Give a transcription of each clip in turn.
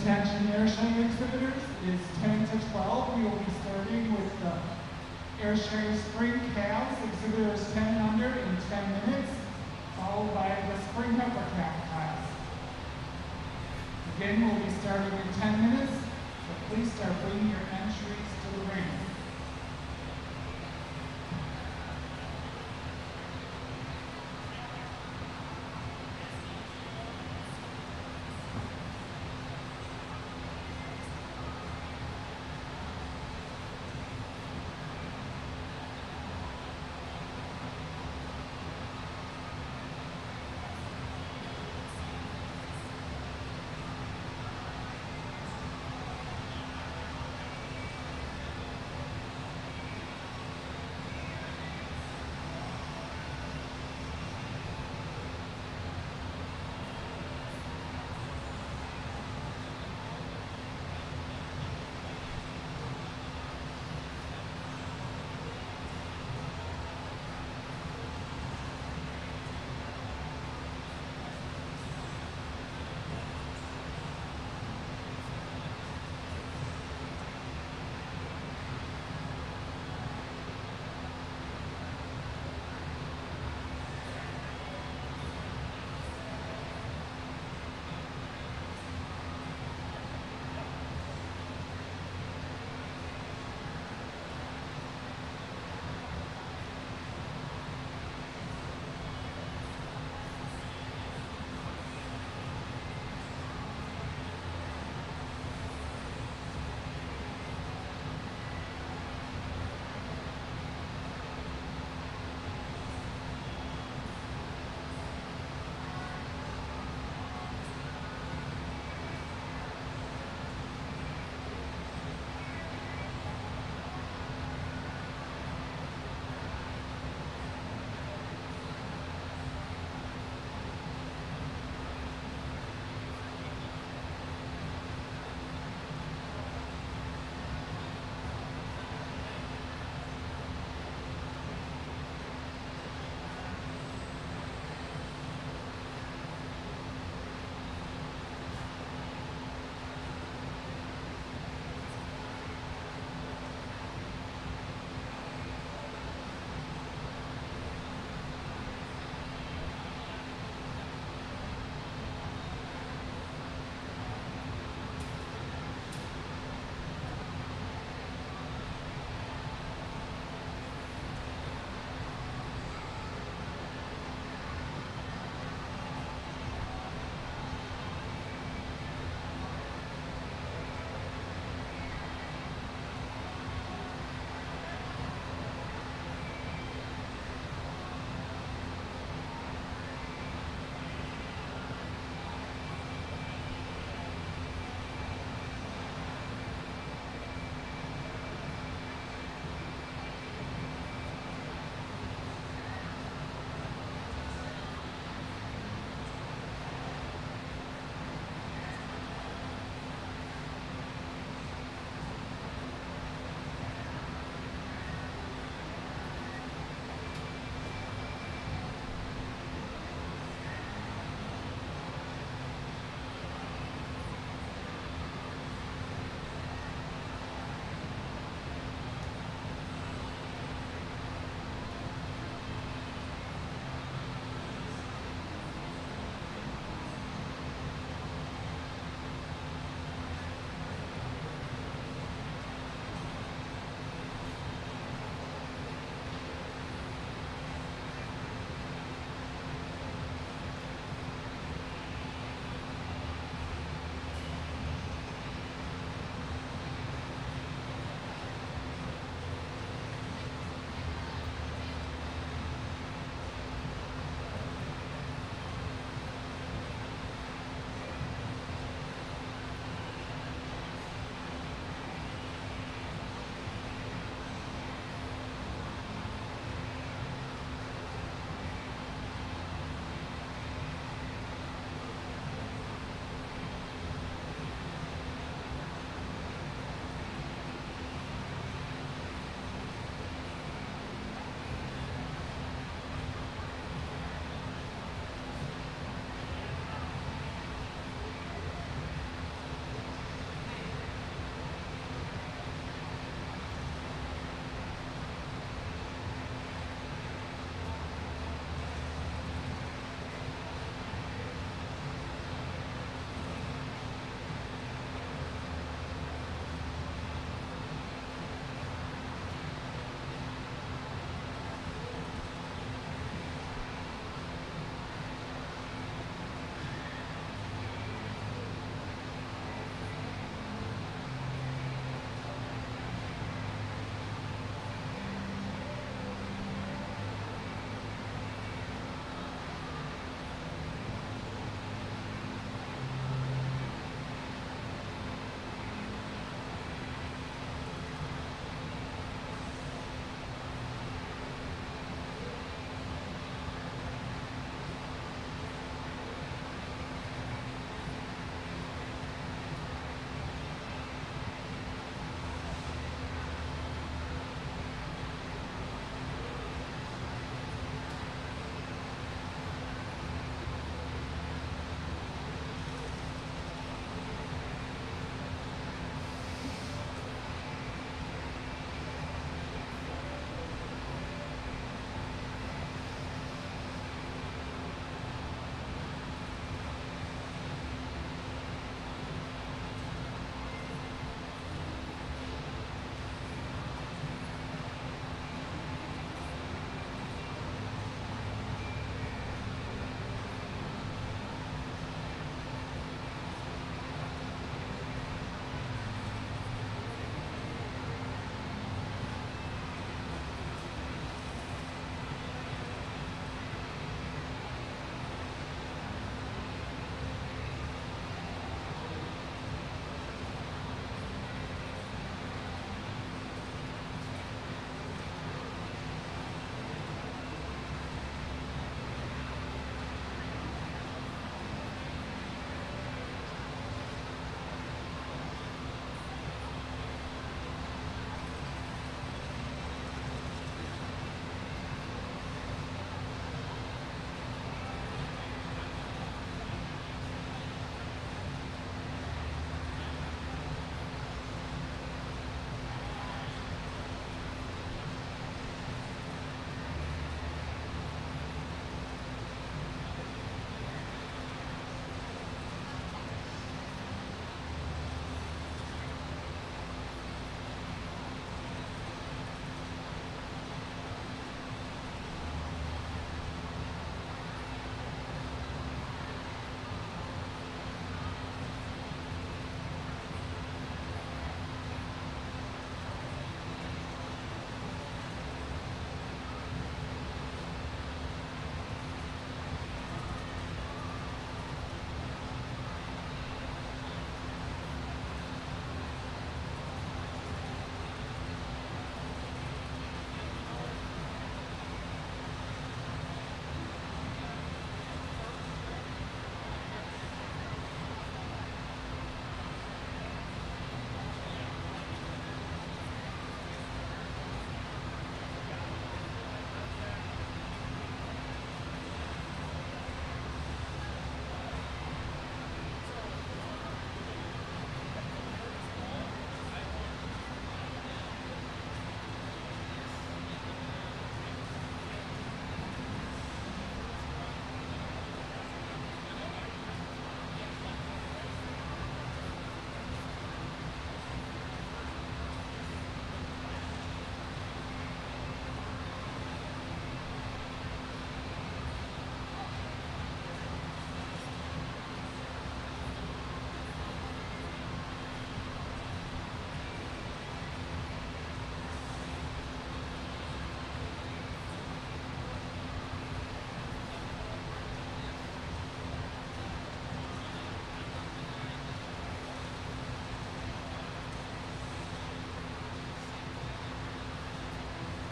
Attention Ayrshire exhibitors, it is 10 to 12. We will be starting with the Ayrshire Spring Calves, exhibitors 10 and under in 10 minutes, followed by the Spring Heifer Calf class. Again, we'll be starting in 10 minutes, so please start bringing your entries to the ring.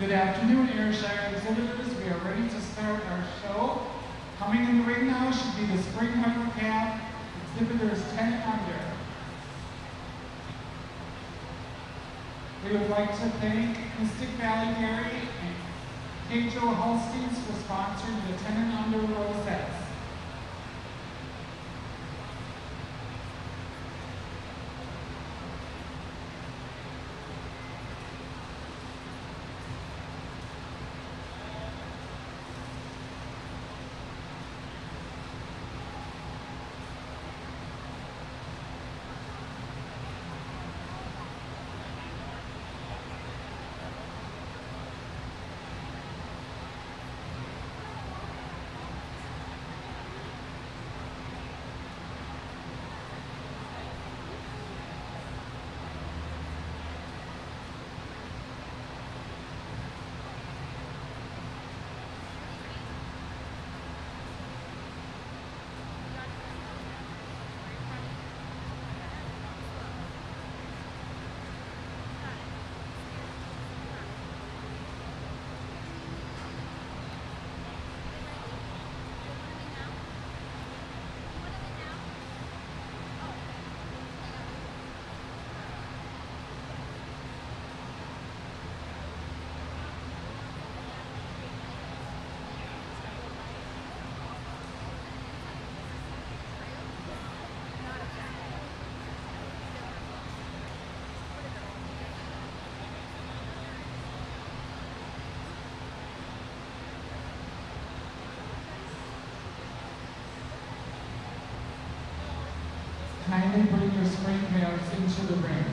Good afternoon, Ayrshire exhibitors. We are ready to start our show. Coming in the ring now should be the Spring Heifer Calf, exhibitors 10 and under. We would like to thank Mystic Valley Dairy and K-Joe Holsteins for sponsoring the 10 and under rosettes. Kindly bring your spring calves into the ring.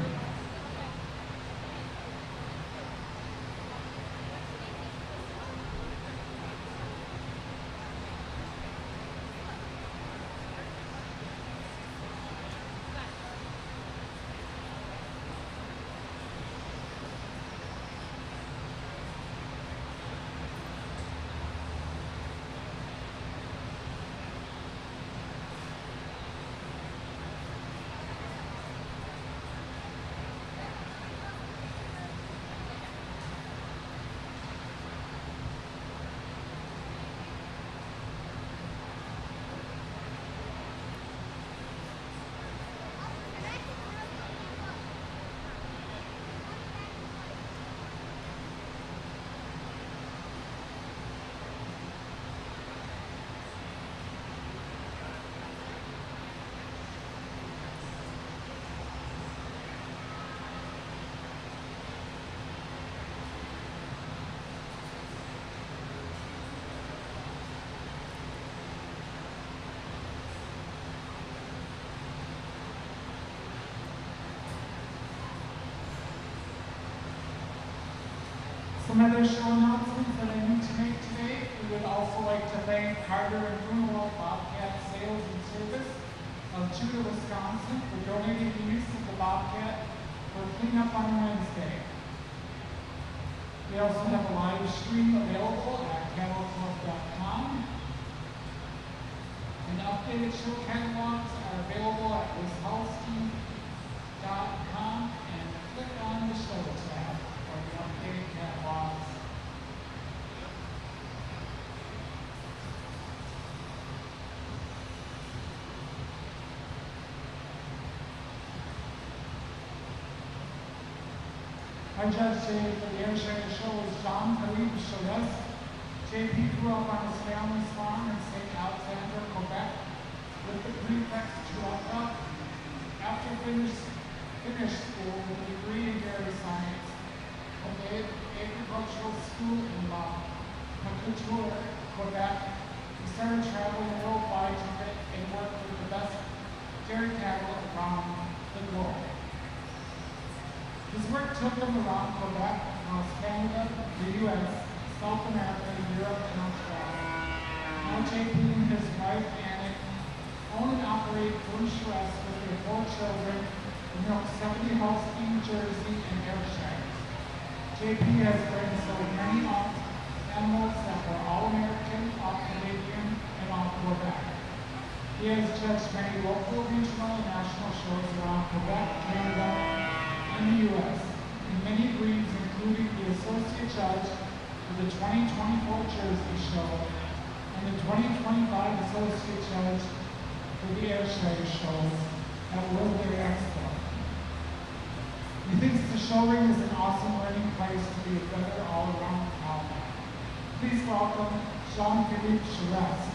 Some other show announcements that I need to make today. We would also like to thank Carter and Grunewald Bobcat Sales and Service of Tudor, Wisconsin for donating the use of the Bobcat for cleanup on Wednesday. We also have a live stream available at CattleClub.com. And updated show catalogs are available at CattleClub.com and click on the show tab for the updated catalogs. Our judge today for the Ayrshire show is John Philippe Charest. JP grew up on his family's farm in St. Alexander, Quebec, with the prefix Chouaka. After finished school with a degree in dairy science from the agricultural school in Pacouteux, Quebec, he started traveling worldwide to get and work with the best dairy cattle around the globe. His work took him around Quebec, across Canada, the U.S., South America, Europe, and Australia. Now JP and his wife, Annick, own and operate Ayrshire with their 4 children in milk 70 Holstein, Jersey, and Ayrshire. JP has bred so many animals that were all American, all Canadian, and all Quebec. He has judged many local, regional, and national shows around Quebec, Canada, in the U.S. in many breeds, including including the Associate Judge for the 2024 Jersey Show and the 2025 Associate Judge for the Ayrshire shows at World Day Expo. He thinks the show ring is an awesome learning place to be a better all-around cowboy. Please welcome Jean-Philippe Charest.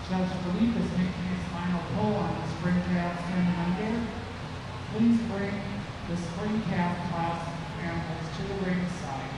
Judge Philippe is making his final pull on the spring calf standing under. Please bring the spring calf clasp animals to the ring side.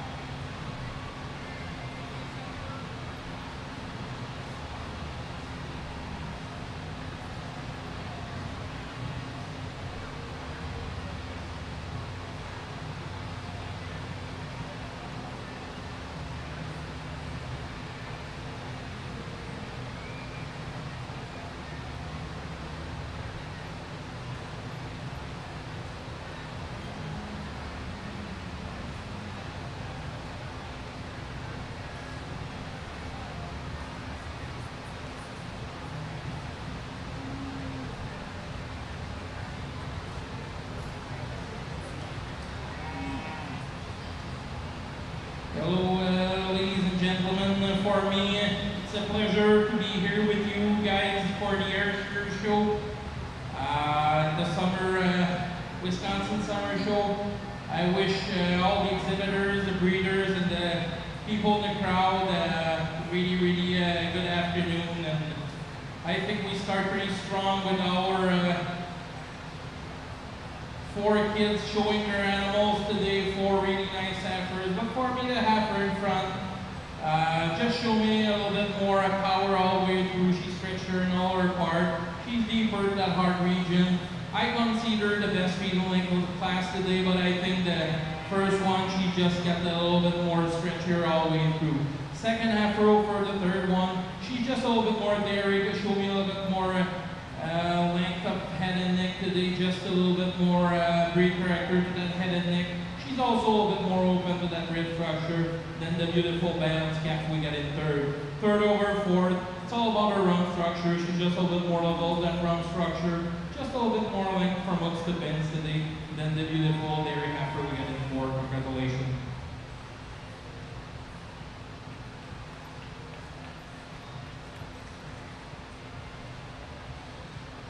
for me, it's a pleasure to be here with you guys for the Ayrshire show. The summer, Wisconsin summer show. I wish all the exhibitors, the breeders, and the people in the crowd really good afternoon. And I think we start pretty strong with our 4 kids showing their animals today, 4 really nice heifers. But for me, the heifer in front, just show me a little bit more power all the way through. She stretched her in all her part. She's deeper in that heart region. I consider the best feeding link of the class today, but I think the first one, she just got a little bit more stretchier all the way through. Second heifer over the third one, she's just a little bit more dairy to show me a little bit more length of head and neck today, just a little bit more breed character to that head and neck. She's also a little bit more open to that red structure than the beautiful balanced calf we got in third. Third over fourth, it's all about her rump structure. She's just a little bit more level than rump structure. Just a little bit more length from hooks to bends today than the beautiful dairy heifer we got in fourth. Congratulations.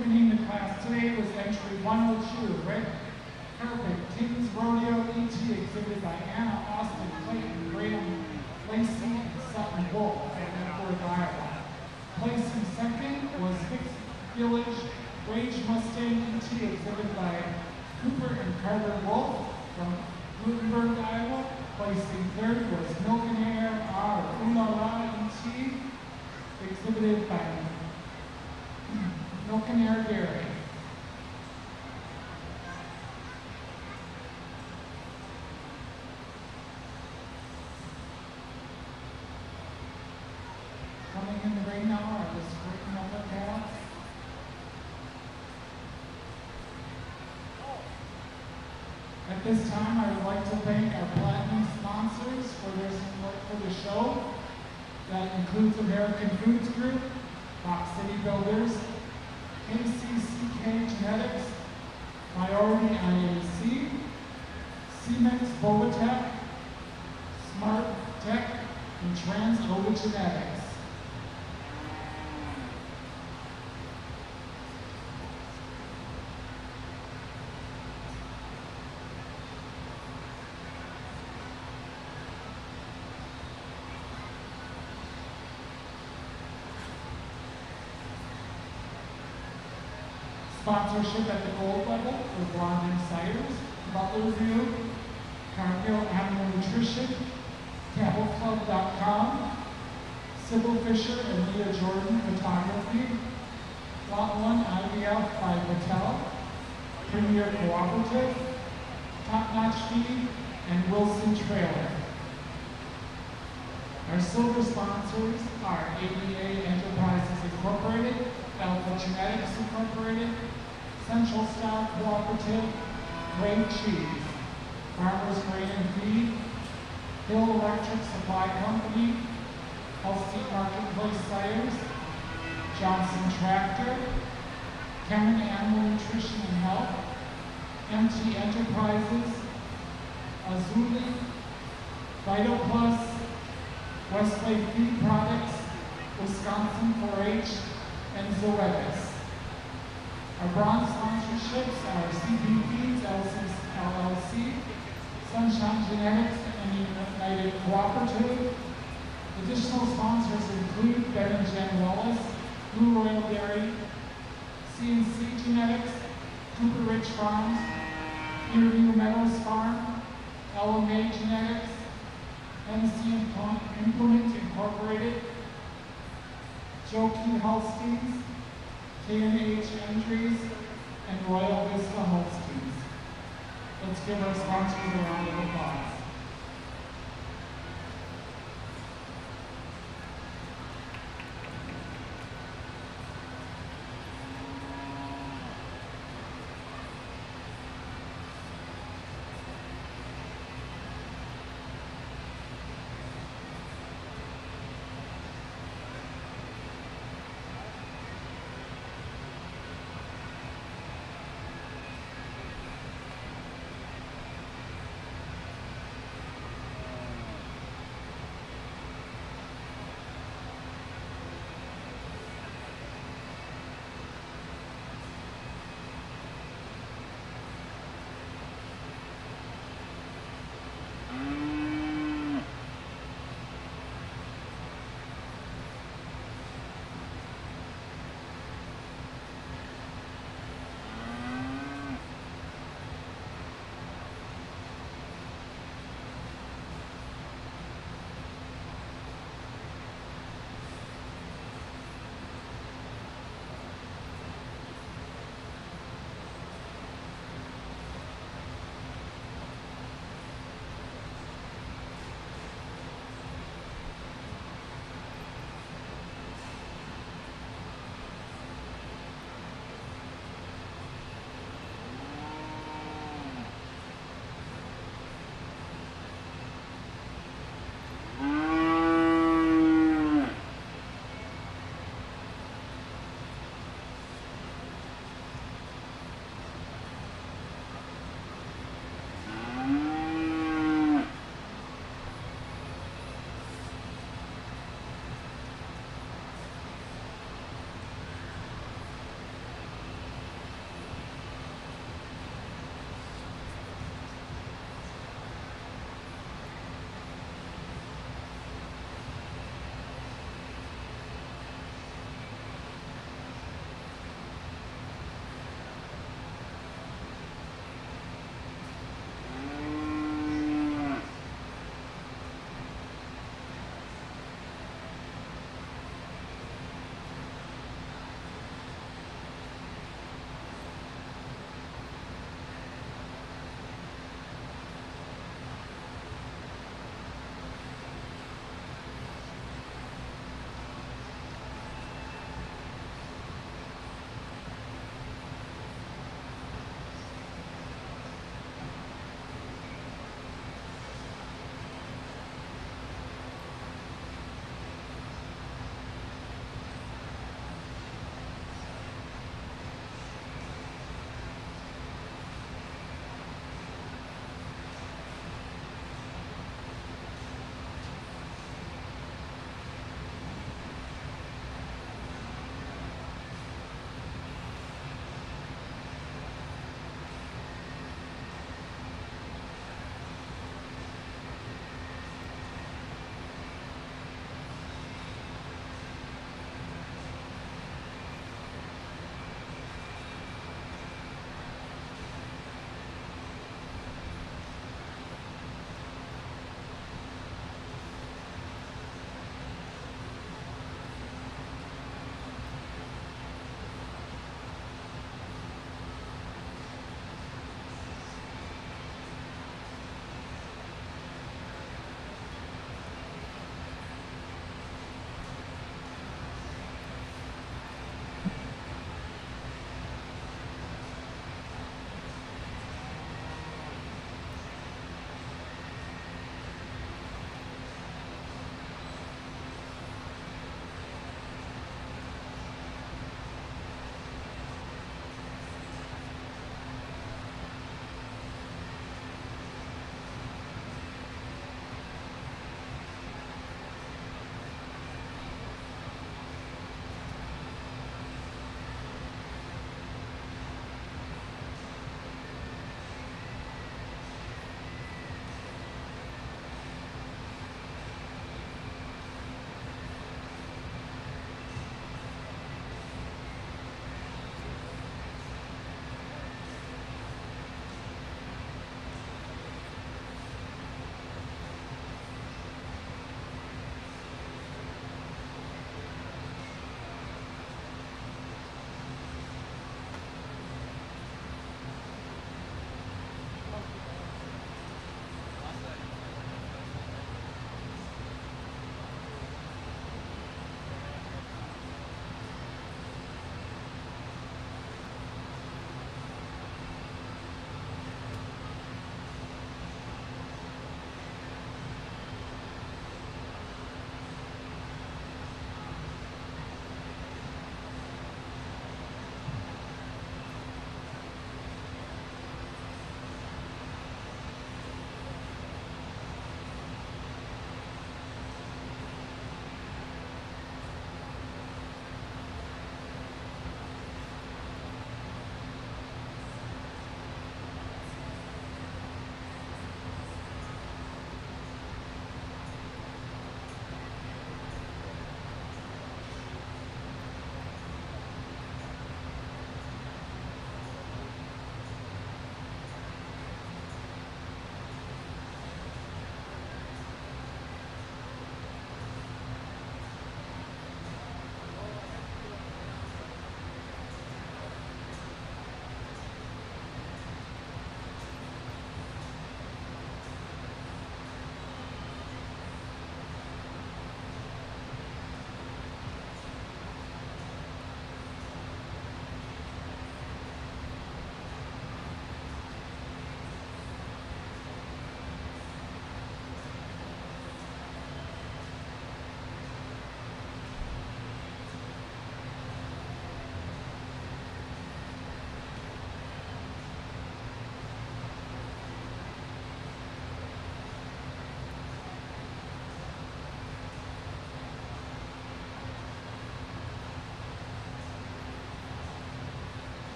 Winning the class today was entry 102, Red Carpet Kings Rodeo ET, exhibited by Anna Austin, Clayton, Graham, Lacey, and Sutton Wolf at Medford, Iowa. Placing second was Hicks Village Rage Mustang ET, exhibited by Cooper and Carter Wolf from Gutenberg, Iowa. Placing third was Milk and Air R. Ulala ET, exhibited by Milk and Air Dairy. Coming in the ring now are the spring number calves. At this time, I would like to thank our platinum sponsors for their support for the show. That includes American Foods Group, Fox City Builders, KCCK Genetics, Priority IAC, Siemens Bovatech, Smart Tech, and Trans Nova Genetics. Sponsorship at the gold level for Blondin Ciders, Butler View, Cargill Animal Nutrition, CattleClub.com, Sybil Fisher and Leah Jordan Photography, Lot 1 IVF by Patel, Premier Cooperative, Top Notch Feed, and Wilson Trailer. Our silver sponsors are ABA Enterprises Incorporated, Alpha Genetics Incorporated, Central Star Cooperative, Great Cheese, Farmers Grain and Feed, Hill Electric Supply Company, Allstate Marketplace Sires, Johnson Tractor, Kemin Animal Nutrition and Health, MT Enterprises, Azuli, Vital Plus, Westlake Feed Products, Wisconsin 4-H, and Zoetis. Our bronze sponsorships are CP Feeds LLC, Sunshine Genetics, and United Cooperative. Additional sponsors include Ben and Jen Wallace, Blue Royal Dairy, CNC Genetics, Cooper Ridge Farms, Interview Meadows Farm, LMA Genetics, NC Implement Incorporated, Joe Key Holsteins, K&H Entries, and Royal Vista Holsteins. Let's give our sponsors a round of applause.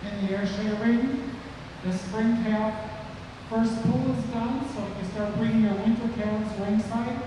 in the Ayrshire ring. The spring calf first pull is done, so if you start bringing your winter calves ringside,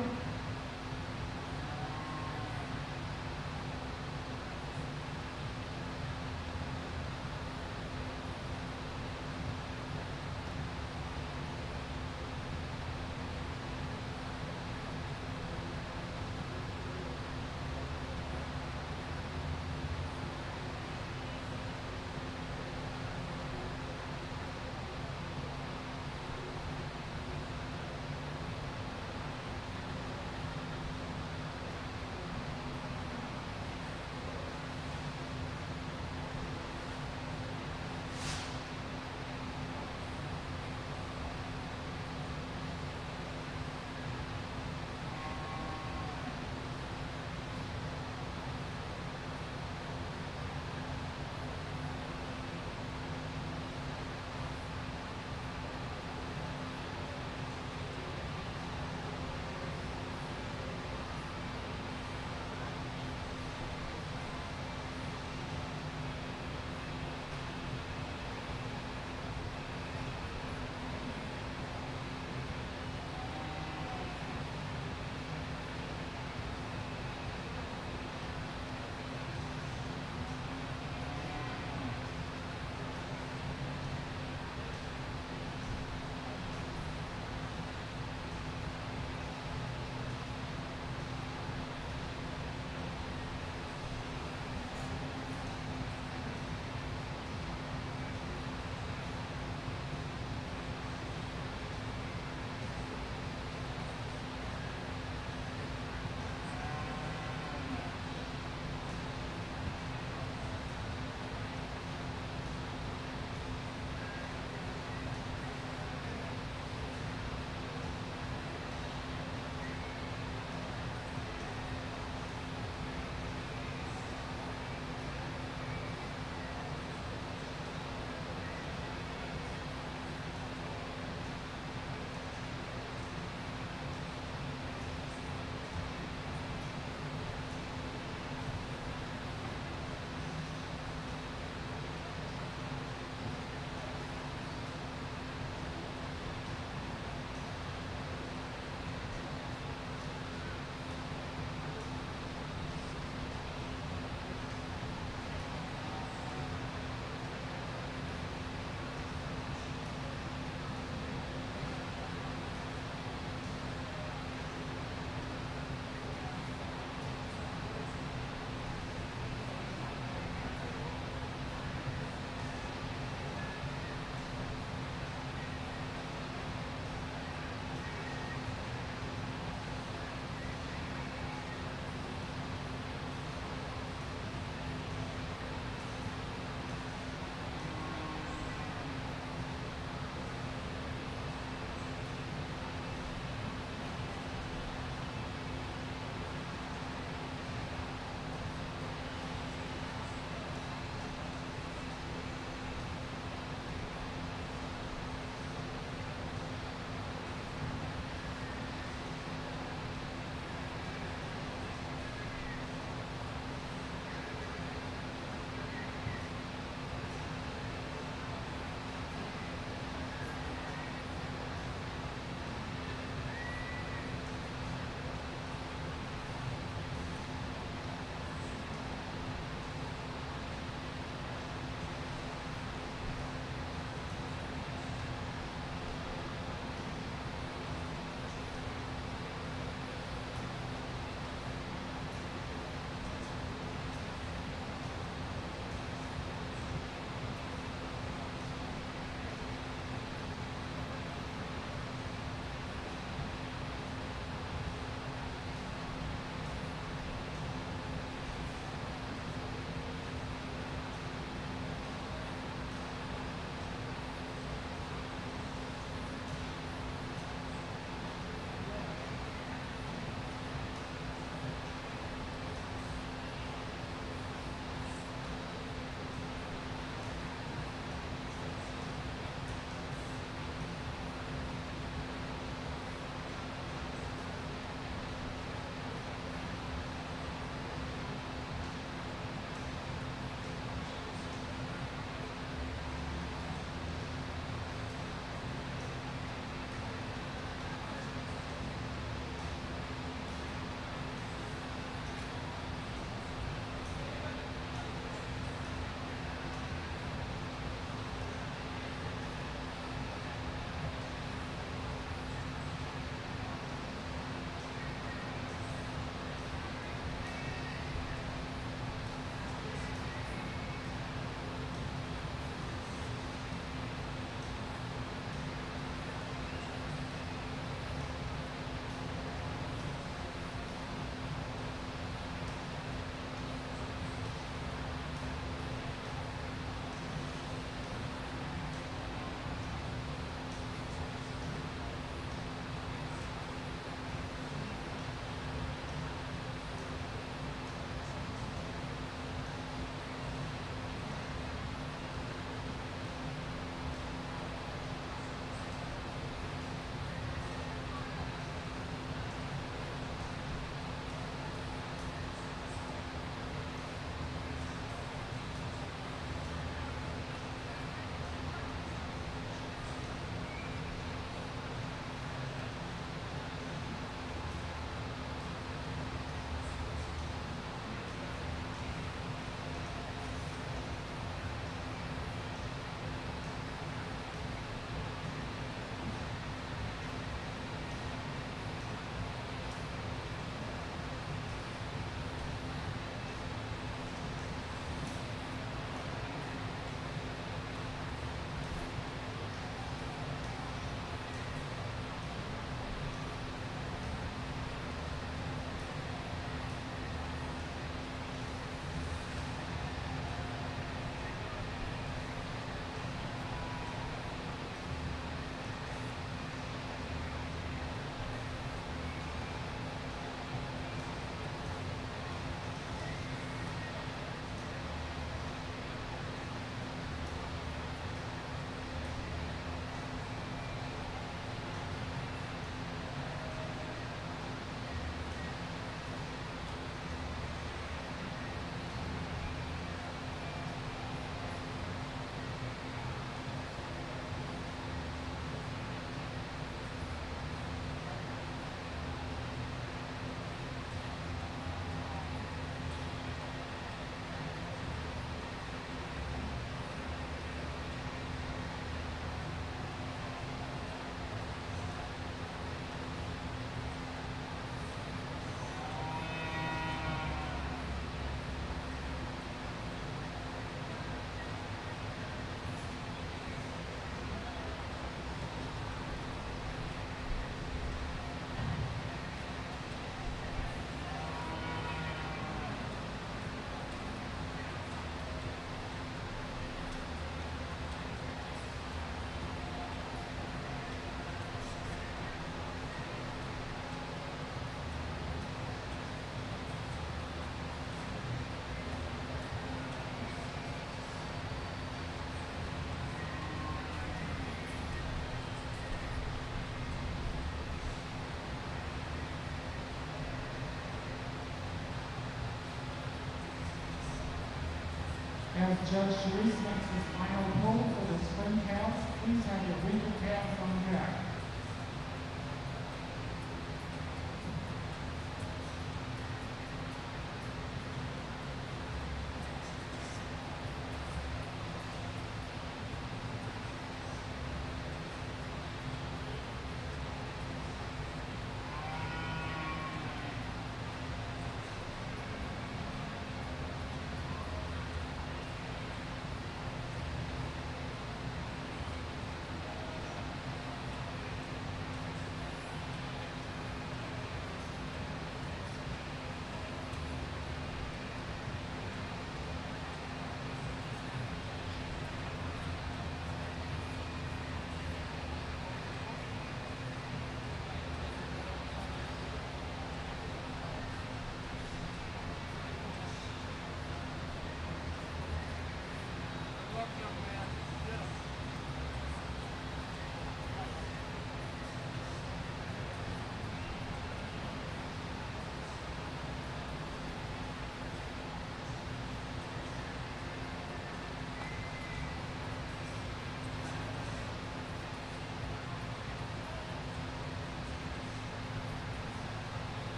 As Judge Sharice makes his final pull for the spring calves, please have your weaker calves on deck.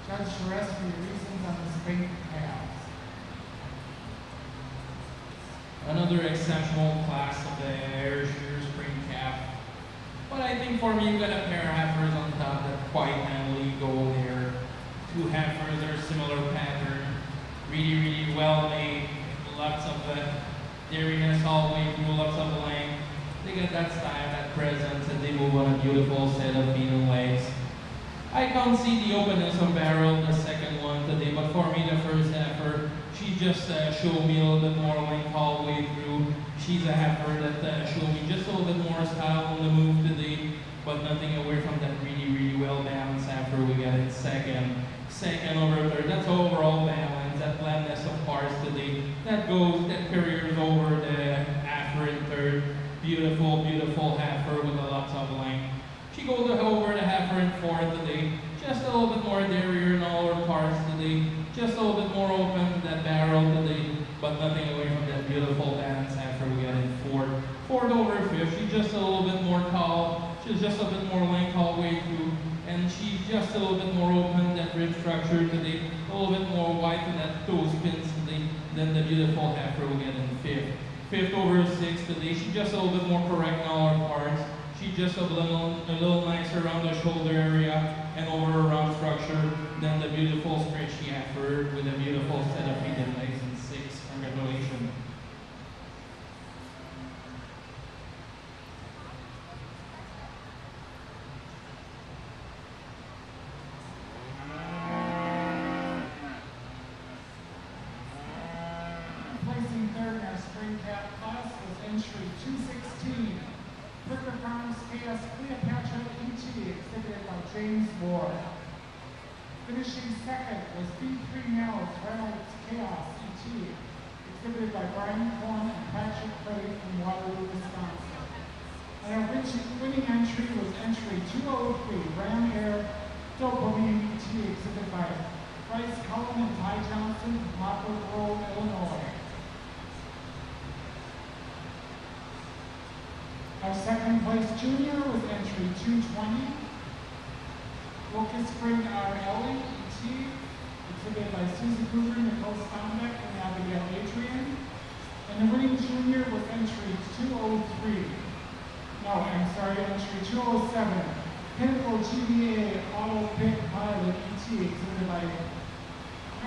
Judge Sharice for your reasons on the spring calves. Another exceptional class of the Ayrshire spring calf. But I think for me, we've got a pair of heifers on top that quite handily go there. Two heifers are similar pattern, really well made, lots of dairiness all the way through, lots of length. They get that style, that presence, and they move on a beautiful set of feet and legs. I can't see the openness of barrel, the second one today, but for me, the first heifer, she just showed me a little bit more length all the way through. She's a heifer that showed me just a little bit more style on the move today, but nothing away from that really well balanced heifer we got in second over third. That's overall balance, that blandness of parts today. That carries over the heifer in third. Beautiful heifer with a lots of length. She goes over the heifer in fourth today. Just a little bit more dairy in all her parts today. Just a little bit more open to that barrel today, but nothing away from that beautiful balanced heifer we got in fourth. Fourth over fifth, she's just a little bit more tall. She's just a bit more length all the way through. And she's just a little bit more open, that rib structure today. A little bit more white in that toe pins today than the beautiful heifer we get in fifth. Fifth over sixth today, she's just a little bit more correct in all her parts. She's just a little nicer around the shoulder area and over her round structure than the beautiful stretchy heifer with a beautiful set of feet and legs in sixth. Congratulations. Placing third in our spring calf class was entry 216. Bricker Farms KS Cleopatra E.T. exhibited by James Ward. Finishing second was B3 Nels Reynolds Chaos E.T. exhibited by Brian Cohen and Patrick Craig from Waterloo, Wisconsin. And our winning entry was entry 203, Ram Air Dopamine ET, exhibited by Bryce Cullen and Ty Johnson from Poplar Grove, Illinois. Our second place junior was entry 220, Locust Spring R. Ellie ET, exhibited by Susie Cooper, Nicole Stombeck, and Abigail Adrian. And the winning junior was entry 203. No, I'm sorry, entry 207. Pinnacle GBA Auto Pit Pilot ET, exhibited by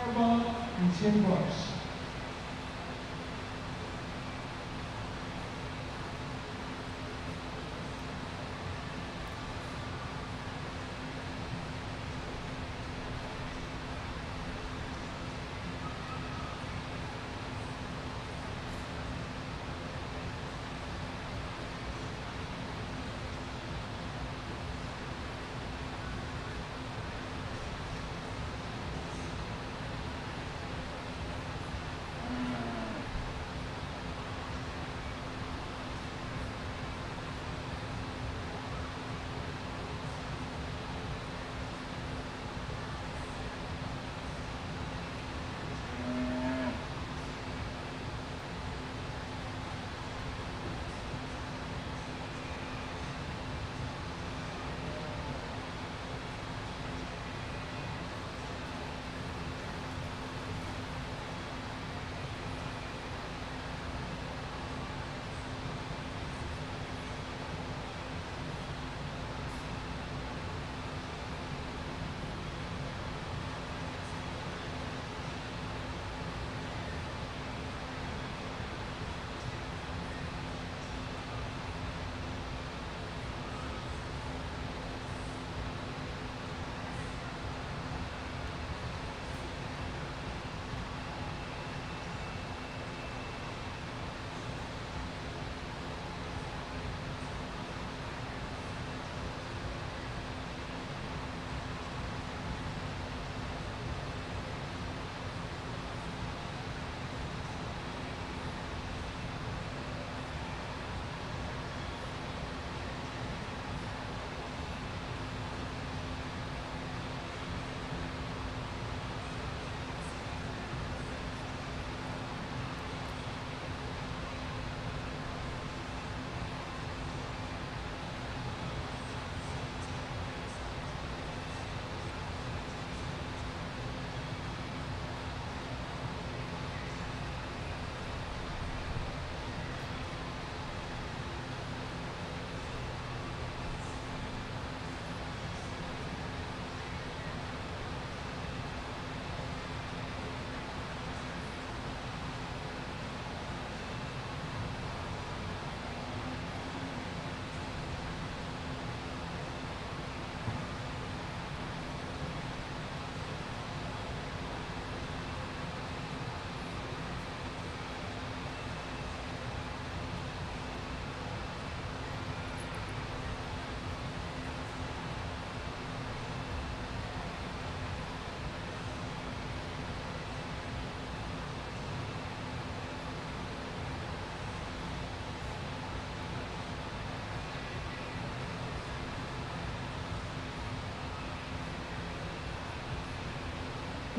Arba and Tim Bush.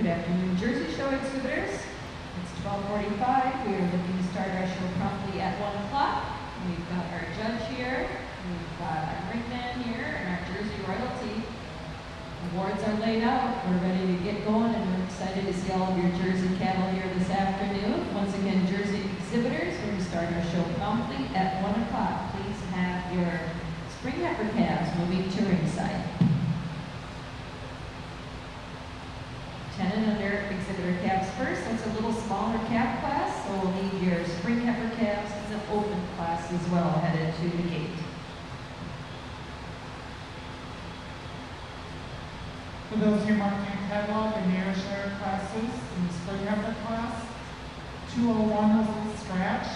Good afternoon, Jersey Show exhibitors. It's 12:45. We are looking to start our show promptly at 1 o'clock. We've got our judge here, we've got our ringman here, and our Jersey royalty. Awards are laid out. We're ready to get going, and we're excited to see all of your Jersey cattle here this afternoon. Once again, Jersey exhibitors, we're going to start our show promptly at 1 o'clock. Please have your spring heifer calves moving to ringside. 10 and under exhibitor calves first. That's a little smaller calf class, so we'll need your spring heifer calves and the open class as well headed to the gate. For those of you marking a catalog in the Ayrshire classes, in the spring heifer class, 201 was the scratch,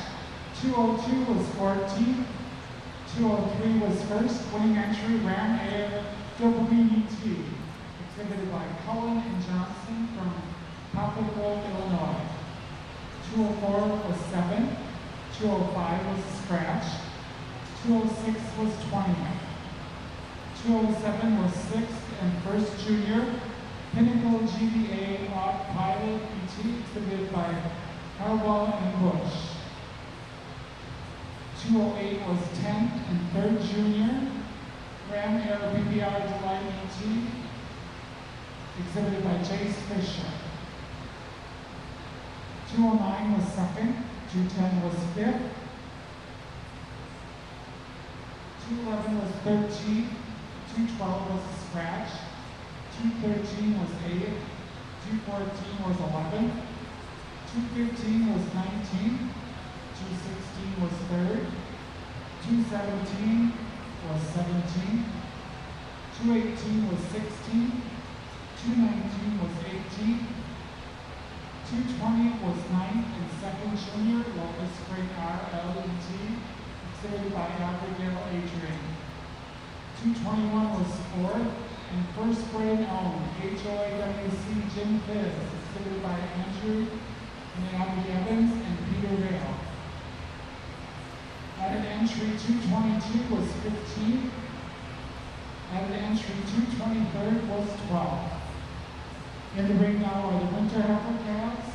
202 was 14th, 203 was first, winning entry Ram Air Dopamine ET, exhibited by Cullen and Johnson from Poplar Grove, Illinois. 204 was 7. 205 was a scratch. 206 was 20. 207 was 6th and first junior. Pinnacle GBA Pilot ET exhibited by Harbaugh and Bush. 208 was 10th and third junior. Ram Air PBR Delight ET exhibited by Jace Fisher. 209 was 2nd. 210 was 5th. 211 was 13th. 212 was a scratch. 213 was 8th. 214 was 11th. 215 was 19th. 216 was 3rd. 217 was 17th. 218 was 16th. 219 was 18th. 220 was 9th and second junior, Locust Spring RLET, exhibited by Abigail Adrian. 221 was 4th, and first grade owned HOAWC Jim Fizz, exhibited by Andrew and Abby Evans and Peter Vale. At an entry 222 was 15th. At an entry 223rd was 12th. In the ring now are the Winter Heifer calves.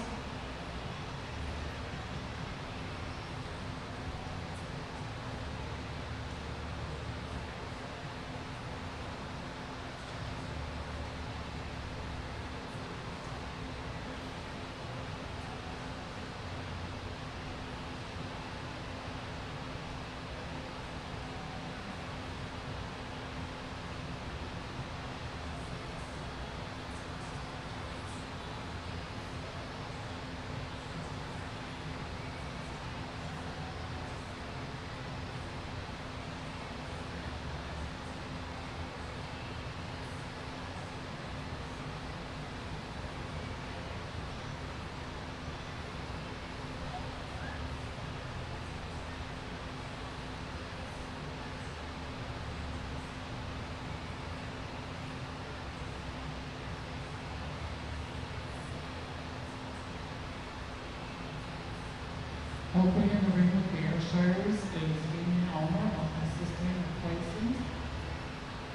Opening in the ring with the Ayrshires is Amy Elmer, assisting with placing.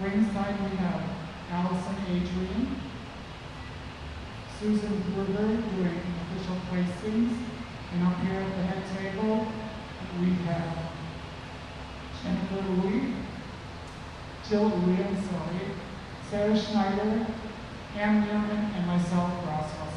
Ringside we have Allison Adrian, Susan Gruber doing official placings, and up here at the head table we have Jennifer Louie, Jill Louie, Sarah Schneider, Ann Nierman, and myself, Ross Ruskell.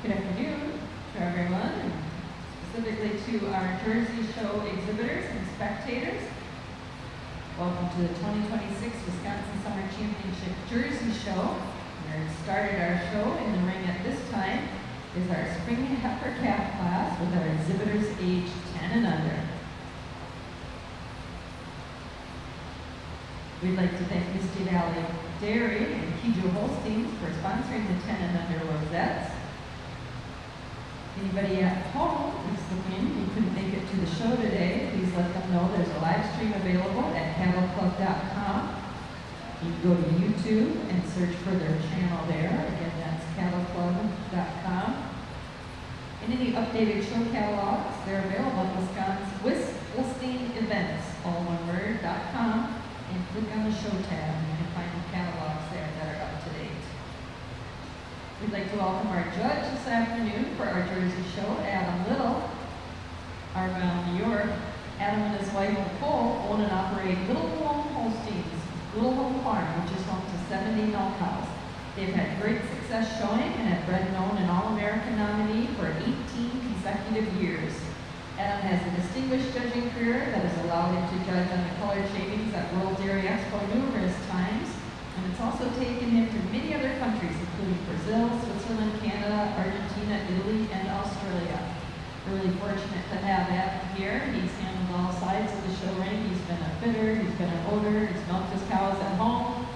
Good afternoon to everyone, and specifically to our Jersey Show exhibitors and spectators. Welcome to the 2026 Wisconsin Summer Championship Jersey Show. We started our show in the ring at this time is our spring heifer calf class with our exhibitors aged 10 and under. We'd like to thank Misty Valley Dairy and Kijo Holsteins for sponsoring the 10 and under rosettes. Anybody at home who's looking who couldn't make it to the show today, please let them know there's a live stream available at CattleClub.com. You can go to YouTube and search for their channel there. Again, that's CattleClub.com. And any updated show catalogs, they're available at Wisconsin Events, all one word, .com, and click on the show tab and you can find the catalogs there that are up to date. We'd like to welcome our judge this afternoon for our Jersey Show, Adam Little, Argyle, New York. Adam and his wife Nicole own and operate Little Home Holsteins, Little Home Farm, which is home to 70 milk cows. They've had great success showing and have bred and owned an All-American nominee for 18 consecutive years. Adam has a distinguished judging career that has allowed him to judge on the colored shavings at World Dairy Expo numerous times. And it's also taken him to many other countries, including Brazil, Switzerland, Canada, Argentina, Italy, and Australia. We're really fortunate to have Adam here. He's handled all sides of the show ring. He's been a fitter, he's been an owner, he's milked his cows at home.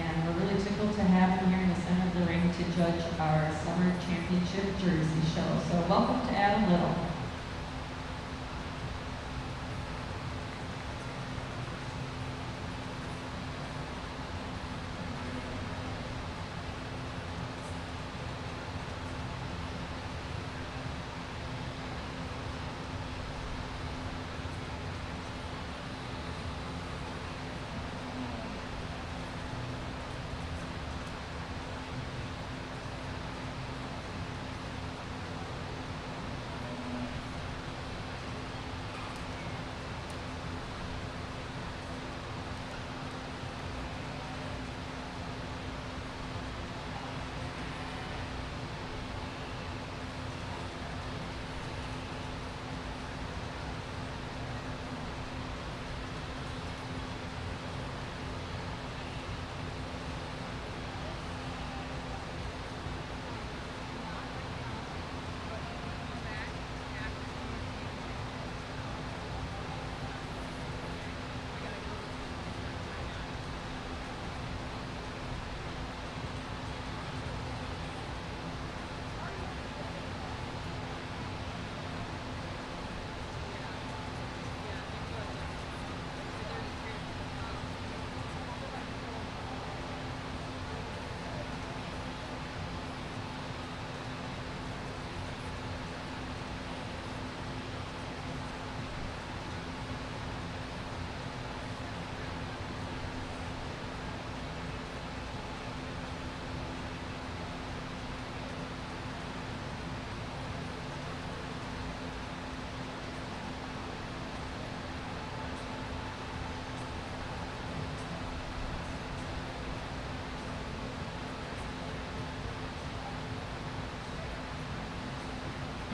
And we're really tickled to have him here in the center of the ring to judge our Summer Championship Jersey Show. So welcome to Adam Little.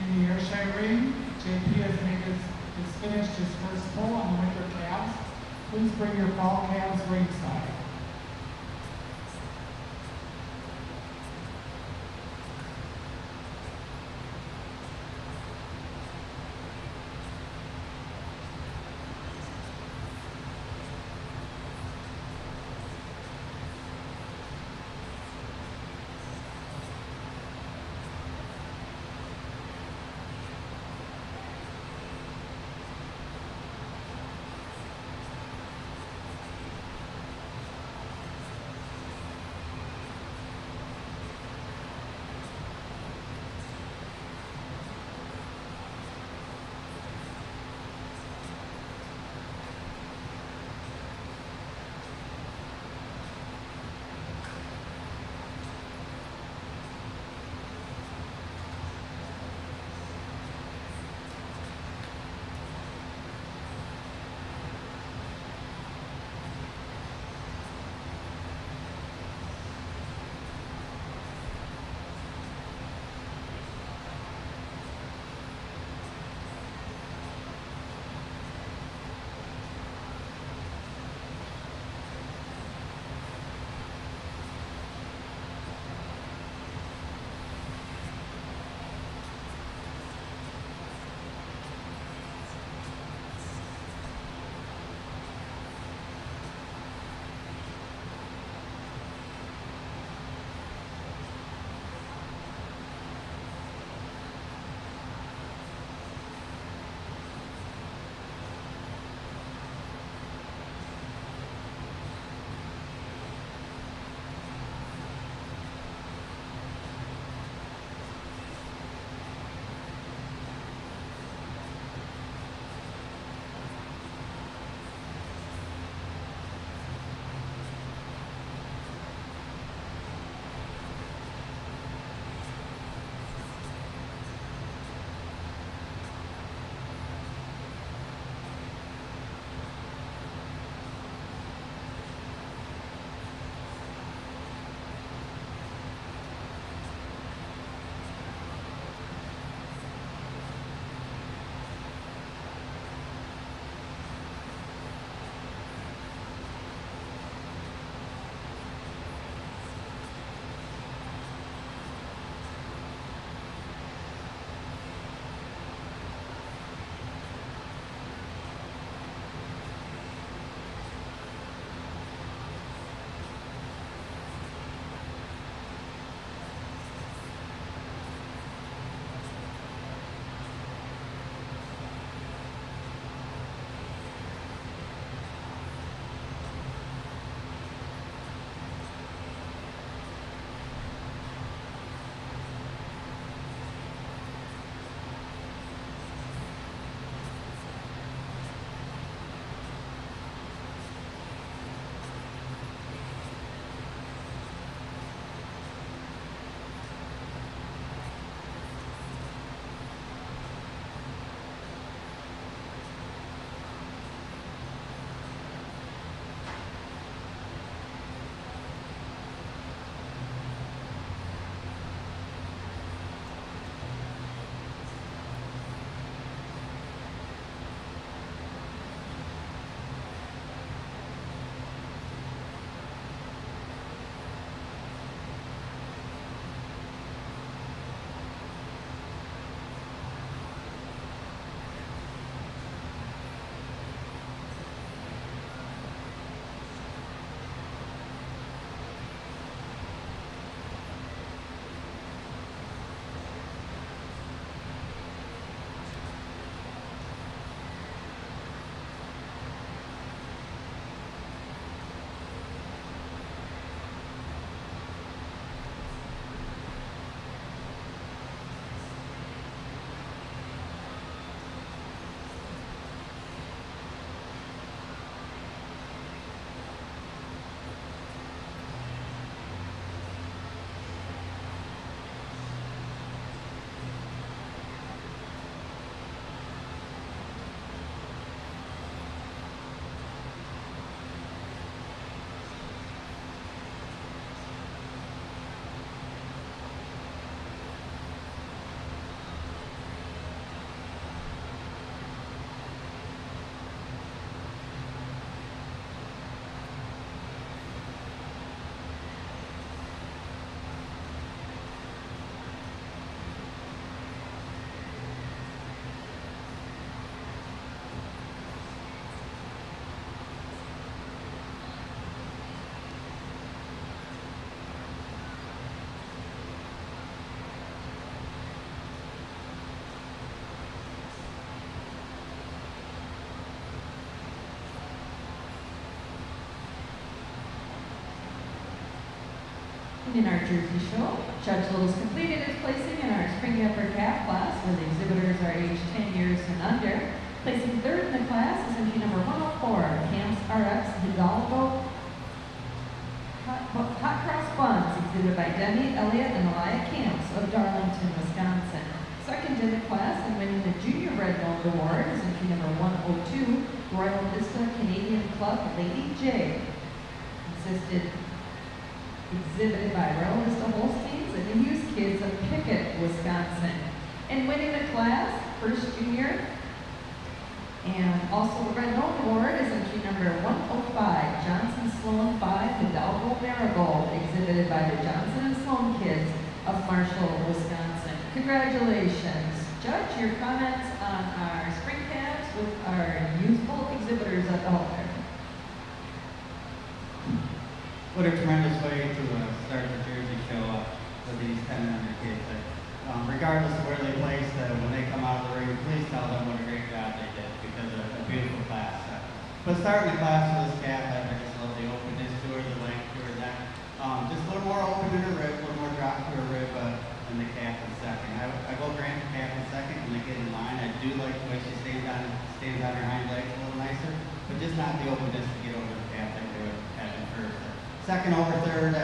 In the Ayrshire ring, JP has finished his first pull on the winter calves. Please bring your fall calves ringside. And in our Jersey show, Judge Little's completed his placing in our spring heifer calf class, where the exhibitors are aged 10 years and under. Placing third in the class is entry number 104, Camps RX Hidalgo Hot Cross Buns, exhibited by Demi, Elliott, and Elia Camps of Darlington, Wisconsin. Second in the class and winning the Junior Red Nose Award is entry number 102, Royal Vista Canadian Club Lady J. Exhibited by Royal Vista Holsteins and the Hughes Kids of Pickett, Wisconsin. And winning the class, first junior, and also the Red Nose Award is entry number 105, Johnson Sloan 5 Hidalgo Marigold, exhibited by the Johnson and Sloan Kids of Marshall, Wisconsin. Congratulations. Judge, your comments on our spring calves with our youthful exhibitors at the halter. What a tremendous way to start the Jersey show for these 10 and under kids. Regardless of where they place, when they come out of the ring, please tell them what a great job they did, because a beautiful class. But starting the class with this calf, I just love the openness to her, the length to her neck. Just a little more open in her rib, a little more drop to her rib than the calf in second. I will grant the calf in second when they get in line. I do like the way she stands on her hind legs a little nicer, but just not the openness to get over the calf that they would have in first. Second over third,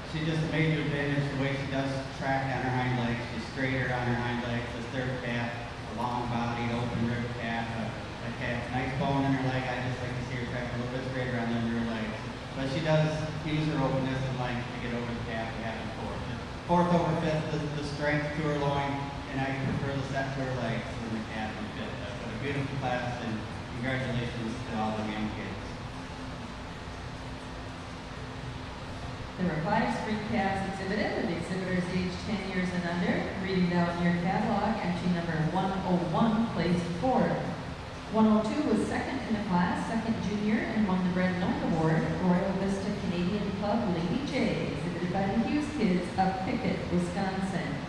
she just a major advantage the way she does track on her hind legs. She's straighter on her hind legs. This third calf, a long bodied, open rib calf, a calf, nice bone in her leg. I just like to see her track a little bit straighter on the rear legs. But she does use her openness and length to get over the calf we have in fourth. Fourth over fifth, the strength to her loin, and I prefer the set to her legs than the calf in fifth. But a beautiful class, and congratulations to all the young kids. There were 5 spring calves exhibited, with exhibitors aged 10 years and under. Reading down your catalog, entry number 101 placed fourth. 102 was second in the class, second junior, and won the Red Nose Award, Royal Vista Canadian Club Lady J, exhibited by the Hughes Kids of Pickett, Wisconsin.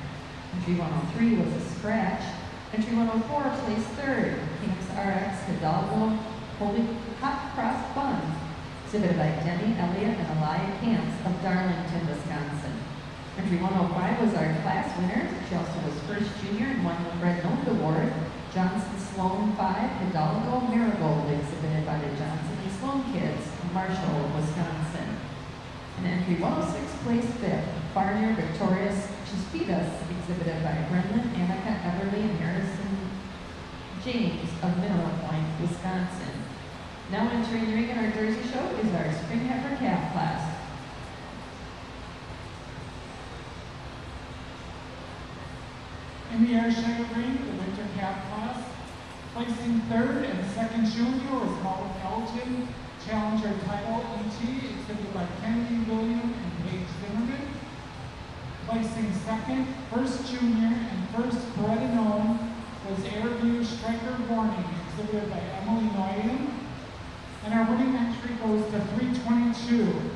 Entry 103 was a scratch. Entry 104 placed third, Camps RX Hidalgo Holy Hot Cross Buns, exhibited by Demi, Elliott, and Elia Camps of Darlington, Wisconsin. Entry 105 was our class winner. She also was first junior and won the Red Nose Award, Johnson Sloan 5 Hidalgo Marigold, exhibited by the Johnson and Sloan Kids of Marshall, Wisconsin. And entry 106 placed fifth, Barnier Victorious Chispitas, exhibited by Brendan, Annika, Everly, and Harrison James of Mineral Point, Wisconsin. Now entering the ring in our Jersey show is our spring heifer calf class. In the Ayrshire ring, the winter calf class, placing third and second junior was Molly Elgin, challenger title ET, exhibited by Kennedy William and Paige Zimmerman. Placing second, first junior, and first bred and owned was Airview Striker Warning, exhibited by Emily Noyan. And our winning entry goes to 322.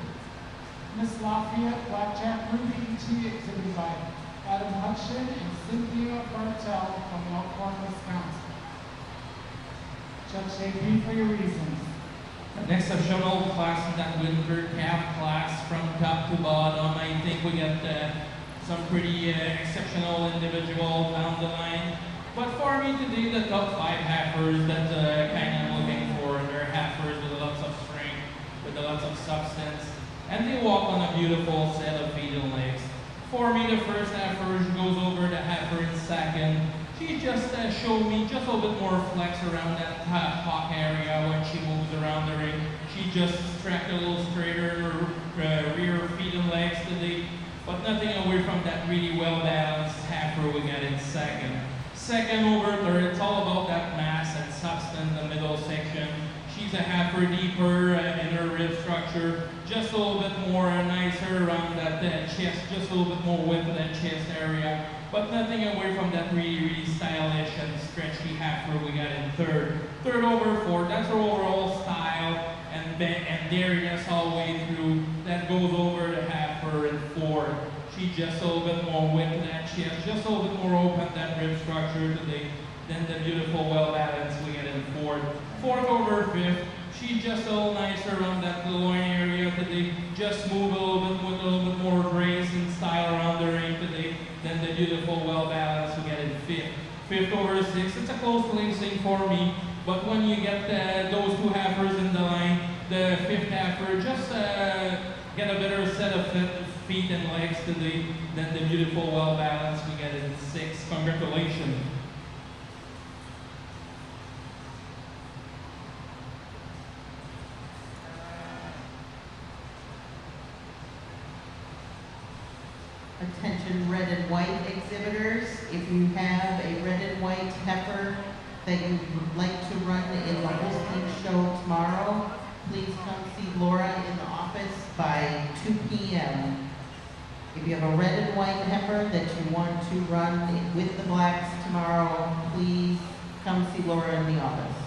Miss Lafayette Blackjack Ruby ET, exhibited by Adam Hutchin and Cynthia Bartell from Elkhorn, Wisconsin. Judge JP for your reasons. Next, I've shown all the class in that winter calf class from top to bottom. I think we got some pretty exceptional individuals down the line. But for me today, the top 5 heifers that kind of looking for, they're heifers with lots of strength, with lots of substance, and they walk on a beautiful set of feet and legs. For me, the first heifer goes over the heifer in second. She just showed me just a little bit more flex around that hock area when she moves around the ring. She just tracked a little straighter her rear feet and legs today, but nothing away from that really well-balanced heifer we got in second. Second over third, it's all about that mass and substance in the middle section. She's a heifer deeper in her rib structure, just a little bit more nicer around that chest, just a little bit more width of that chest area, but nothing away from that really stylish and stretchy heifer we got in third. Third over fourth, that's her overall style and dariness all the way through. That goes over the heifer in fourth. She just a little bit more width in that chest, just a little bit more open that rib structure today than the beautiful well balance we get in fourth. Fourth over fifth, she's just a little nicer around that loin area today. Just move a little bit with a little bit more grace and style around the ring today than the beautiful, well balanced we get in fifth. Fifth over sixth, it's a close placing for me. But when you get those two heifers in the line, the fifth heifer just get a better set of feet and legs today than the beautiful, well balanced we get in sixth. Congratulations. Attention red and white exhibitors, if you have a red and white heifer that you would like to run in the Holstein show tomorrow, please come see Laura in the office by 2 p.m. If you have a red and white heifer that you want to run with the blacks tomorrow, please come see Laura in the office.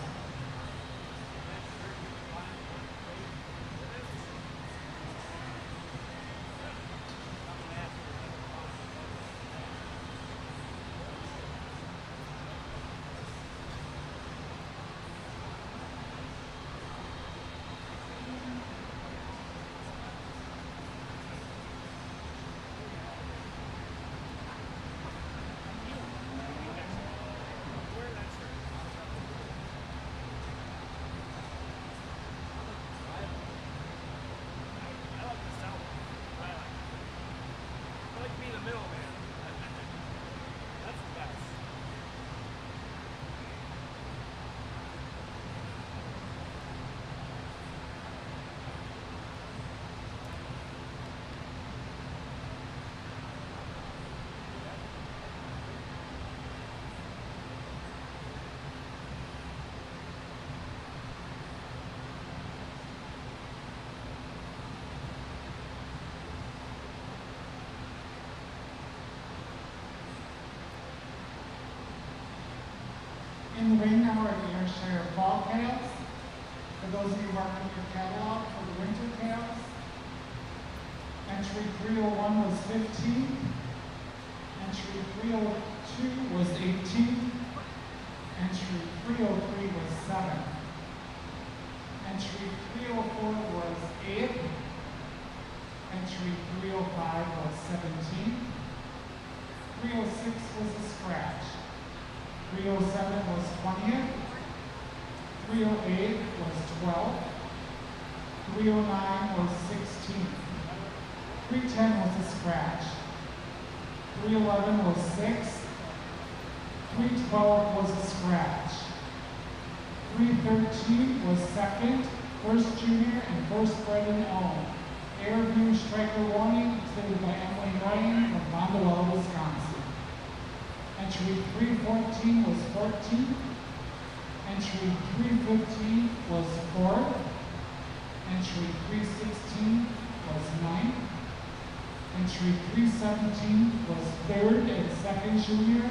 In the ring now are the Ayrshire fall calves. For those of you marking your catalog for the winter calves, entry 301 was 15, entry 302 was 18, entry 303 was 7, entry 304 was 8, entry 305 was 17, 306 was a scratch, 307 was 20th, 308 was 12th, 309 was 16th, 310 was a scratch, 311 was 6th, 312 was a scratch, 313 was 2nd, first junior and first bred and owned. Airview striker warning extended by Emily Ryan from Bondwell, Wisconsin. Entry 314 was 14th. Entry 315 was 4th. Entry 316 was 9th. Entry 317 was 3rd and 2nd junior.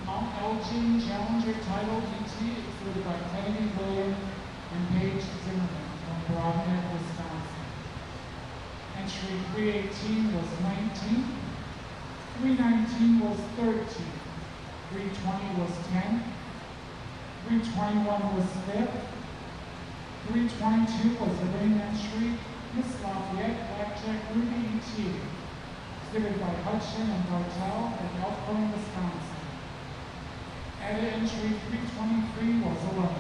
Mount Elgin Challenger title GT extended by Kennedy William and Paige Zimmerman from Broadhead, Wisconsin. Entry 318 was 19th. 319 was 13th. 320 was 10th. 321 was 5th. 322 was the ring entry, Miss Lafayette Blackjack Ruby E.T. exhibited by Hudson and Bartel at Elkhorn, Wisconsin. Added entry 323 was 11.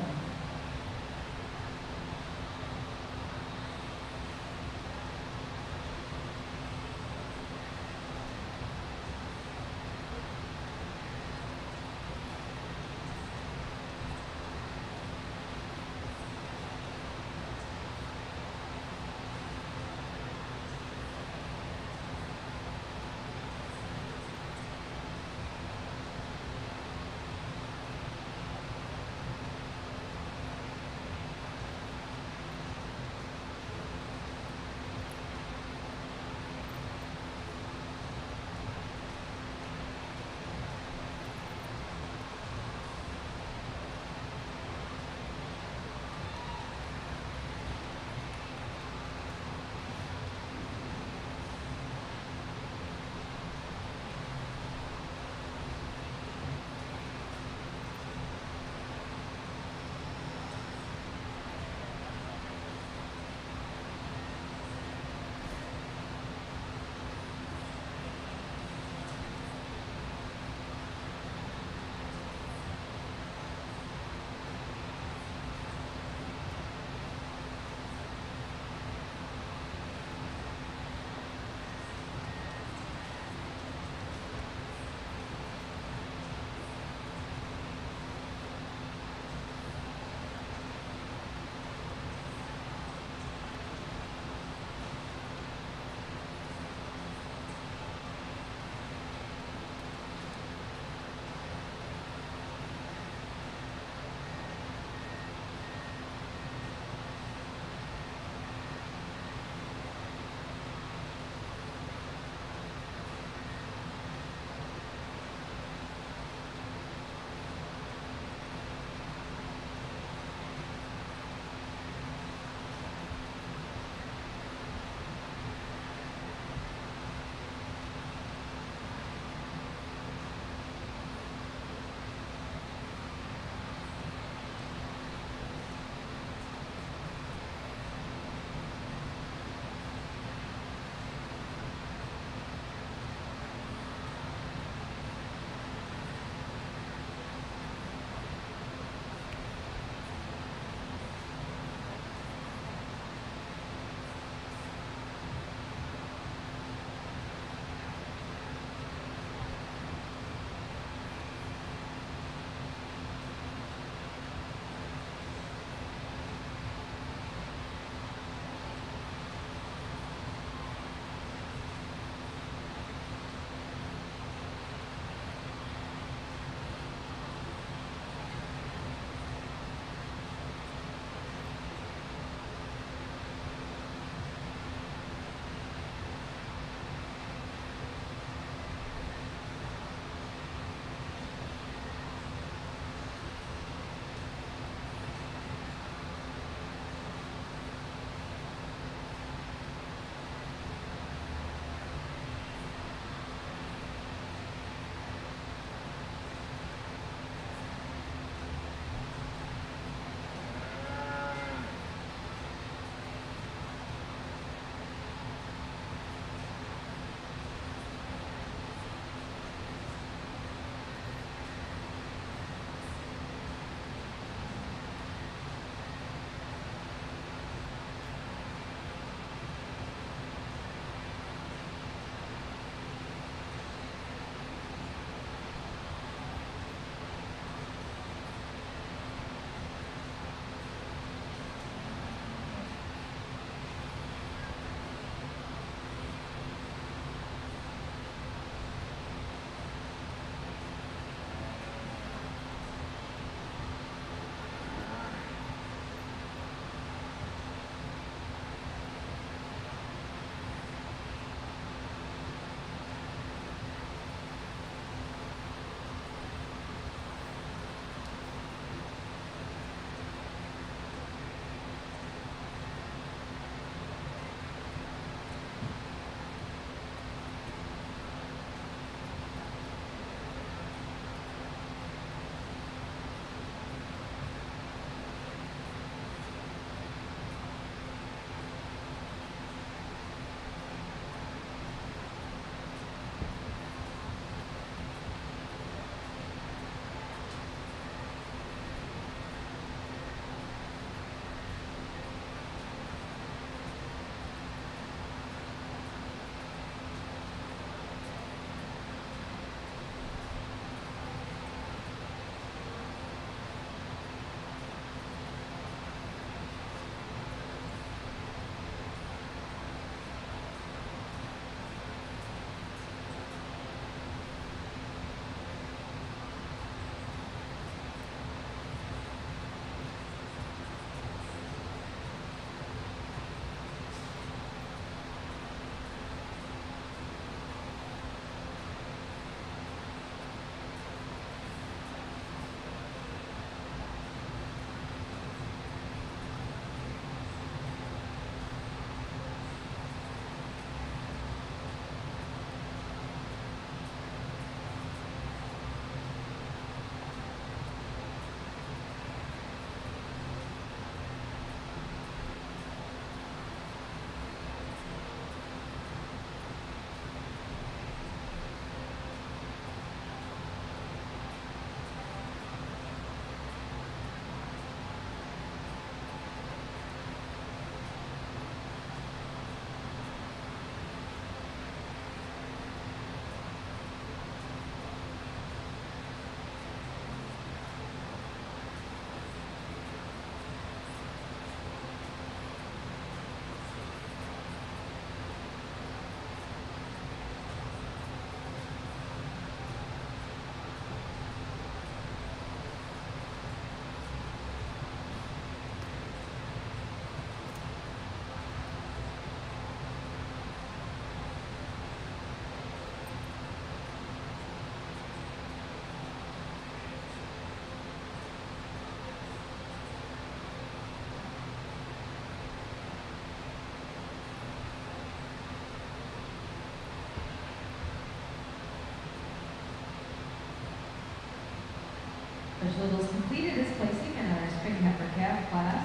Judge Little's completed his placing in our spring heifer calf class.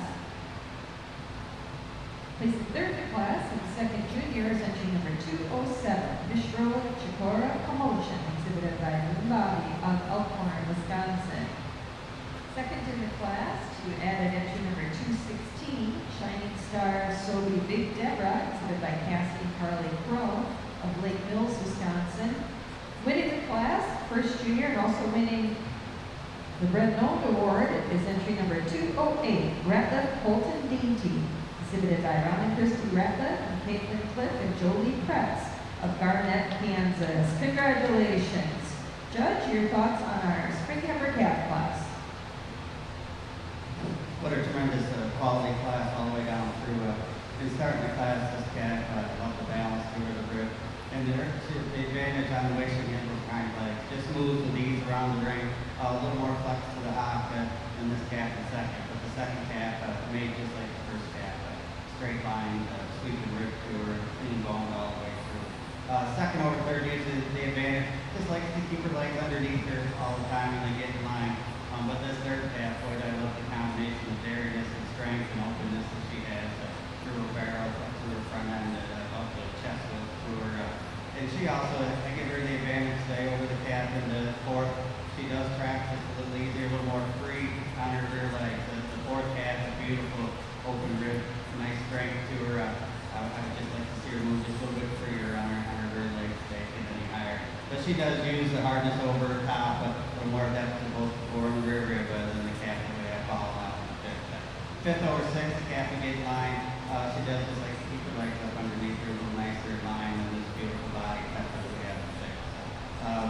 Placing third in the class and second junior is entry number 207, Mishro Chikora Promotion, exhibited by Moon Bobby of Elkhorn, Wisconsin. Second in the class, to add at entry number 216, Shining Star Sobe Big Deborah, exhibited by Cassie Carly Crow of Lake Mills, Wisconsin. Winning the class, first junior, and also winning the Red Nose Award is entry number 208, Ratliff Colton Dainty, exhibited by Ron and Christy Ratliff and Caitlin Cliff and Jolie Kretz of Garnett, Kansas. Congratulations. Judge, your thoughts on our spring heifer calf class? What a tremendous quality class all the way down through. In starting the class, this cat loved the balance through the grip. And the advantage on the way she handles kind of legs. Just moves with ease around the ring. A little more flex to the hop than this calf in second. But the second calf made just like the first calf. Straight line, sweeping rip to her, clean bone all the way through. Second over third uses the advantage. Just likes to keep her legs underneath her all the time when they get in line. But this third calf, boy, I love the combination of dariness and strength and openness that she has through her barrel, through her front end, up the chest through her. And she also, I give her the advantage today over the calf in the fourth. She does track just a little easier, a little more free on her rear legs. The fourth calf, a beautiful open rib, nice strength to her. I would just like to see her move just a little bit freer on her rear legs today, get any higher. But she does use the hardness over her top, but a little more depth to both the fore and rear rib than the calf the way I follow out in the fifth. Fifth over six, the calf to get in line. She does just like to keep her legs up underneath her, a little nicer in line than this beautiful body type that we have in six.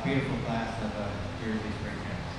Beautiful class of Jersey spring calves.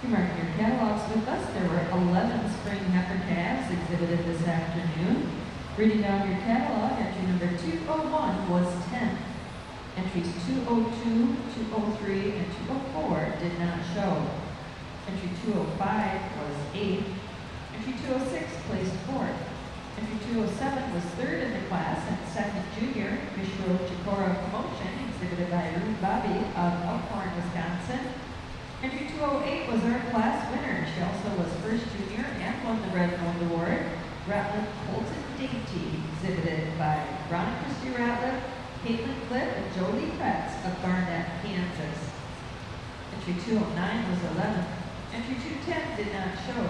You mark your catalogs with us. There were 11 spring heifer calves exhibited this afternoon. Reading down your catalog, entry number 201 was 10th. Entries 202, 203, and 204 did not show. Entry 205 was 8th. Entry 206 placed 4th. Entry 207 was 3rd in the class and second junior, Mishro Chikora Promotion, exhibited by Ruth Bobby of Elkhorn, Wisconsin. Entry 208 was our class winner. She also was first junior and won the Red Nose Award. Ratliff Colton Dainty, exhibited by Ron and Christy Ratliff, Caitlin Cliff, and Jolie Kretz of Garnett, Kansas. Entry 209 was 11th. Entry 210 did not show.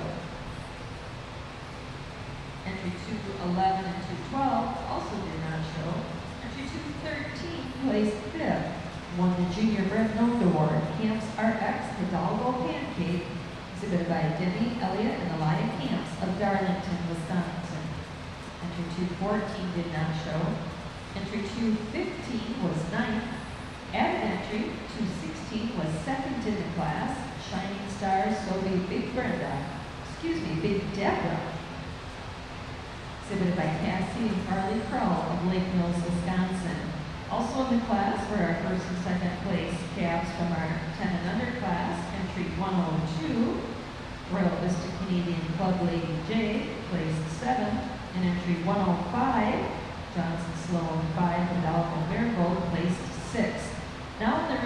Entry 211 and 212 also did not show. Entry 213 placed 5th. Won the Junior Red Nose Award, Camps RX Hidalgo Pancake, exhibited by Demi Elliott and Elia Camps of Darlington, Wisconsin. Entry 214 did not show. Entry 215 was 9th. Added entry 216 was 2nd in the class. Shining Stars Sobe Big Deborah, exhibited by Cassie and Carly Crow of Lake Mills, Wisconsin. Also in the class were our first and second place calves from our 10 and under class. Entry 102, Royal Vista Canadian Club Lady J, placed 7th. And entry 105, Johnson Sloan 5, Hidalgo Marigold, placed 6th. Now in the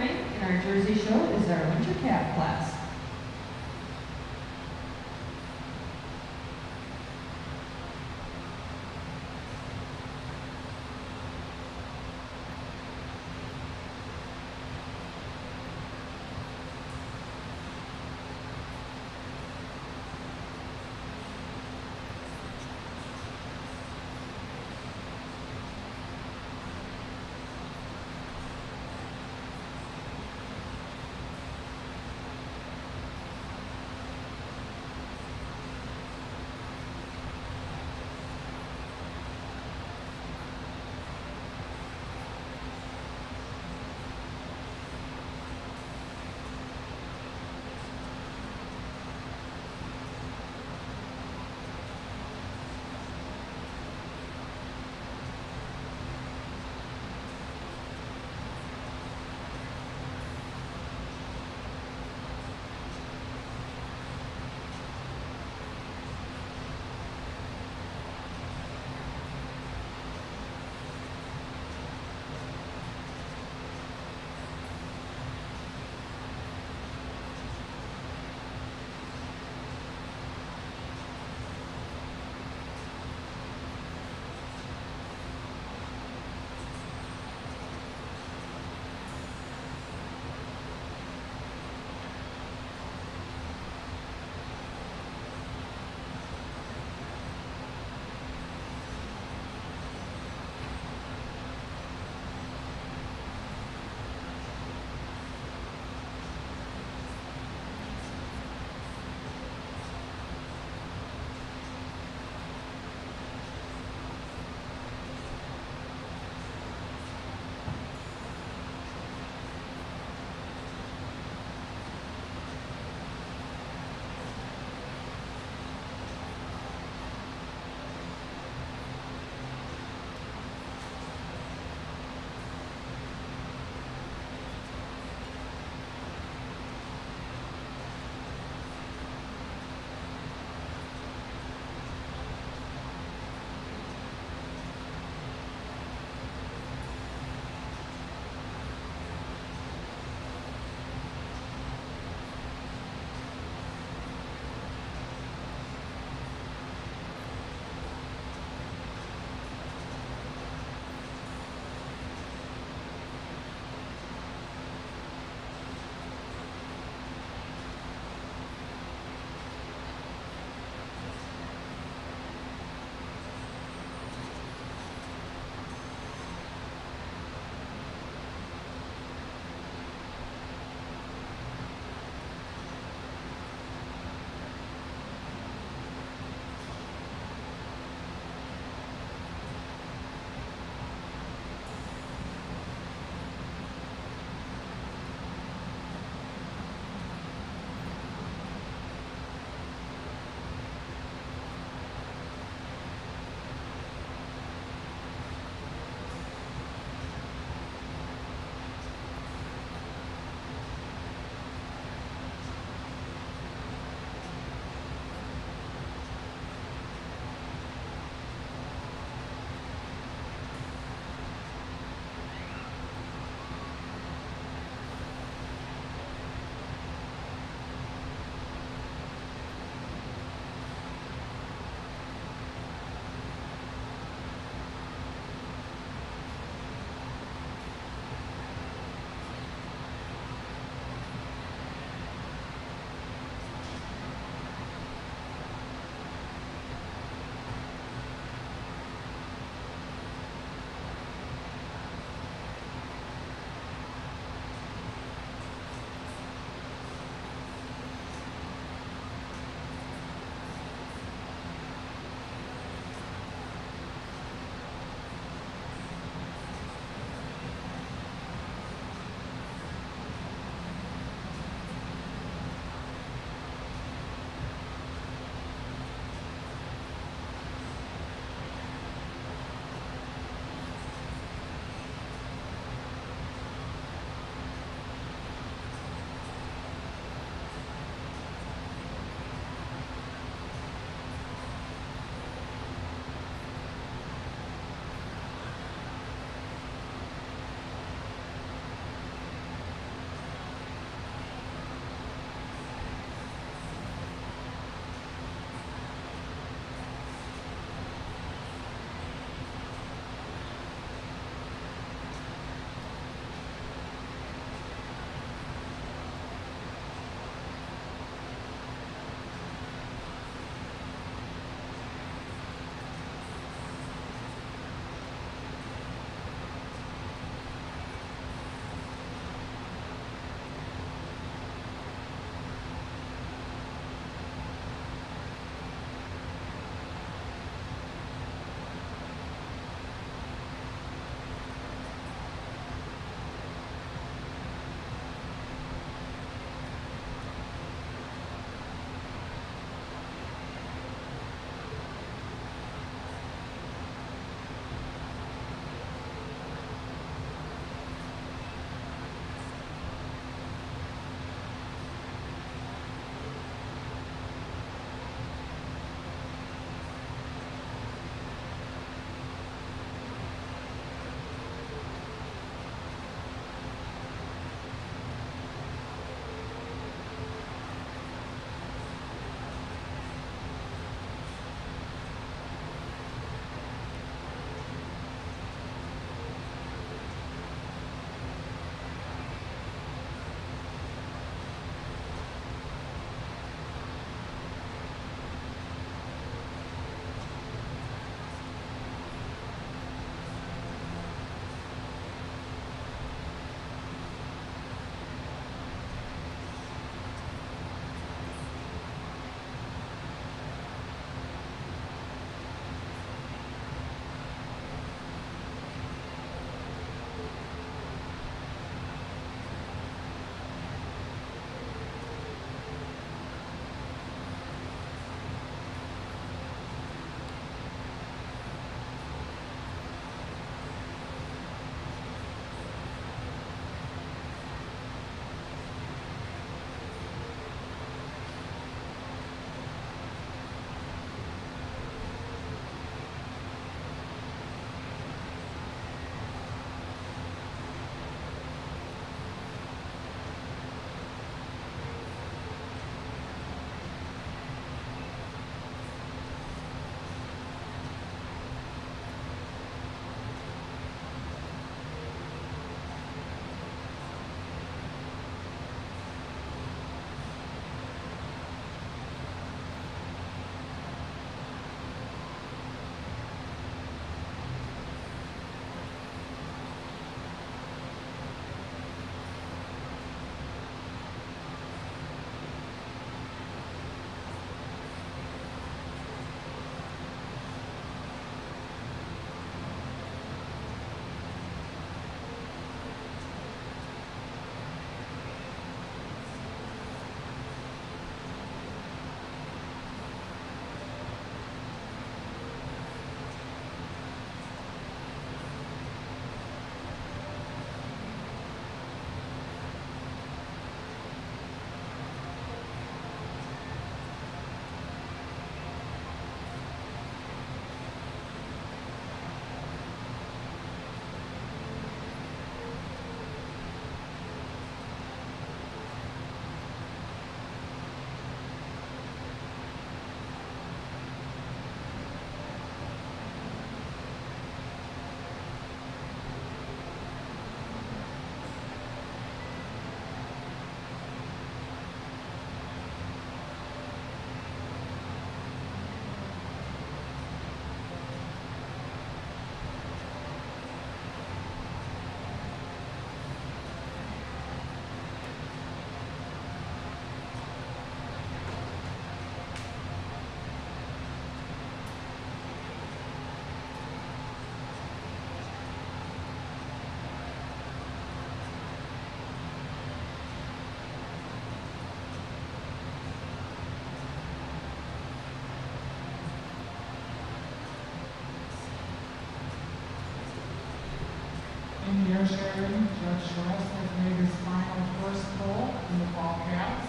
Shores has made his final first pull in the fall calves.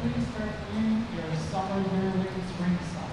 Please start cleaning your summer yearlings ringside.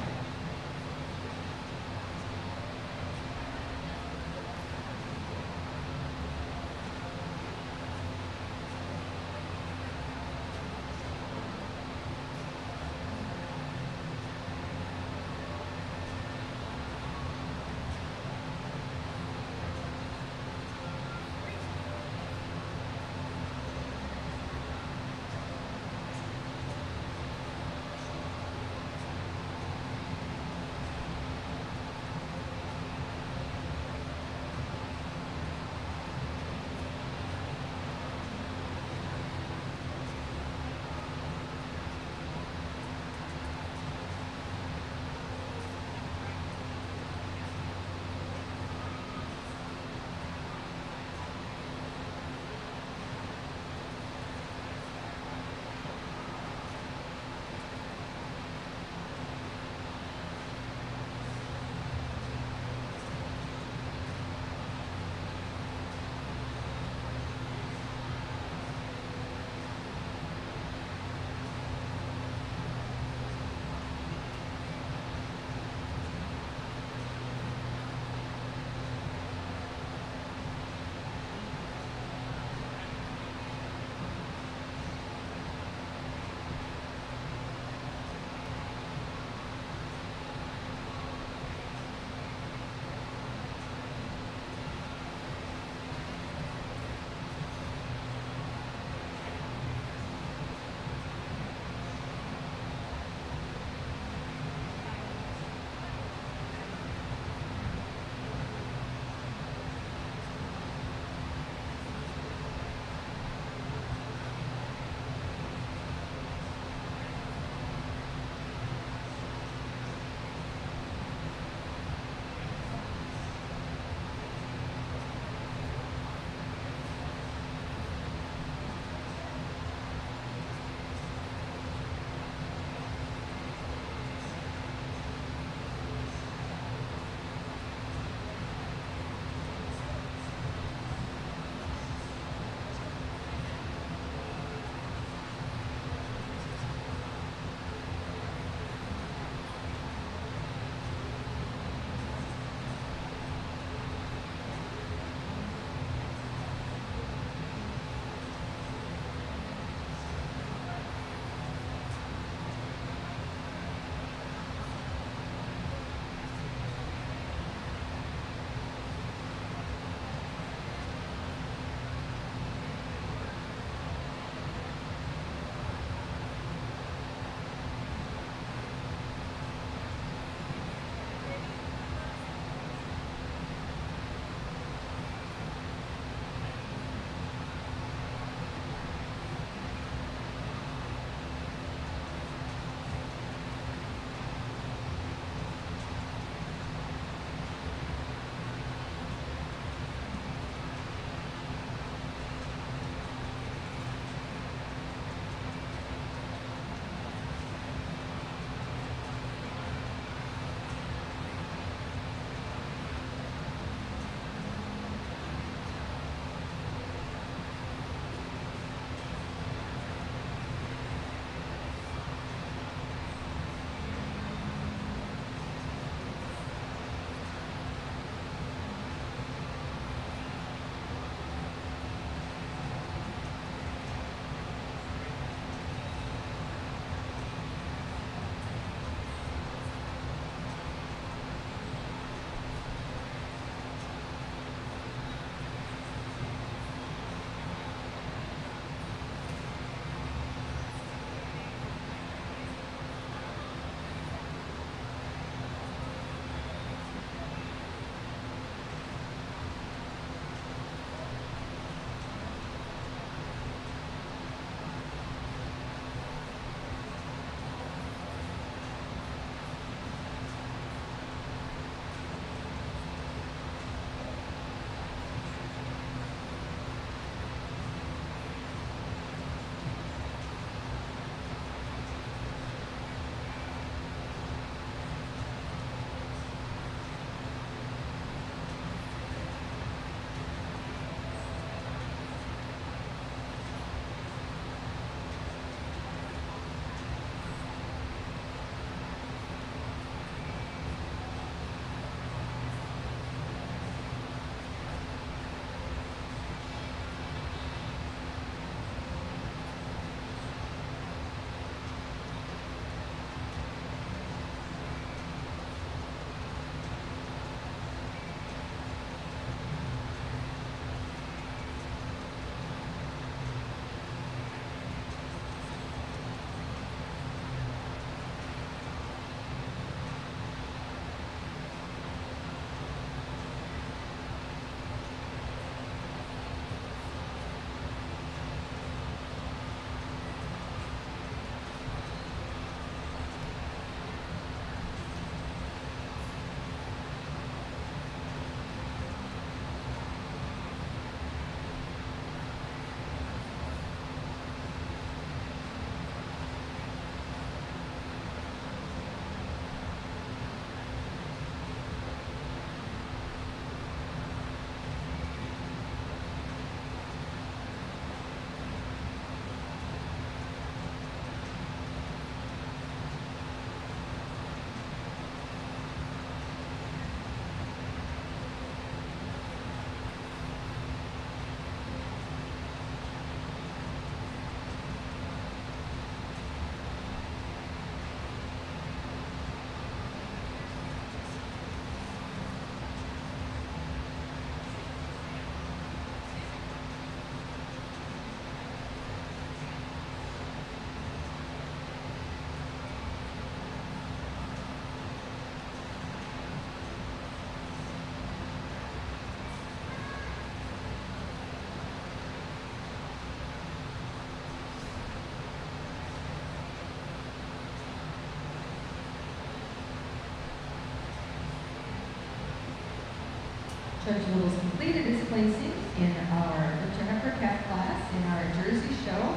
Judge Little's completed his placing in our Winter Heifer Calf class in our Jersey show.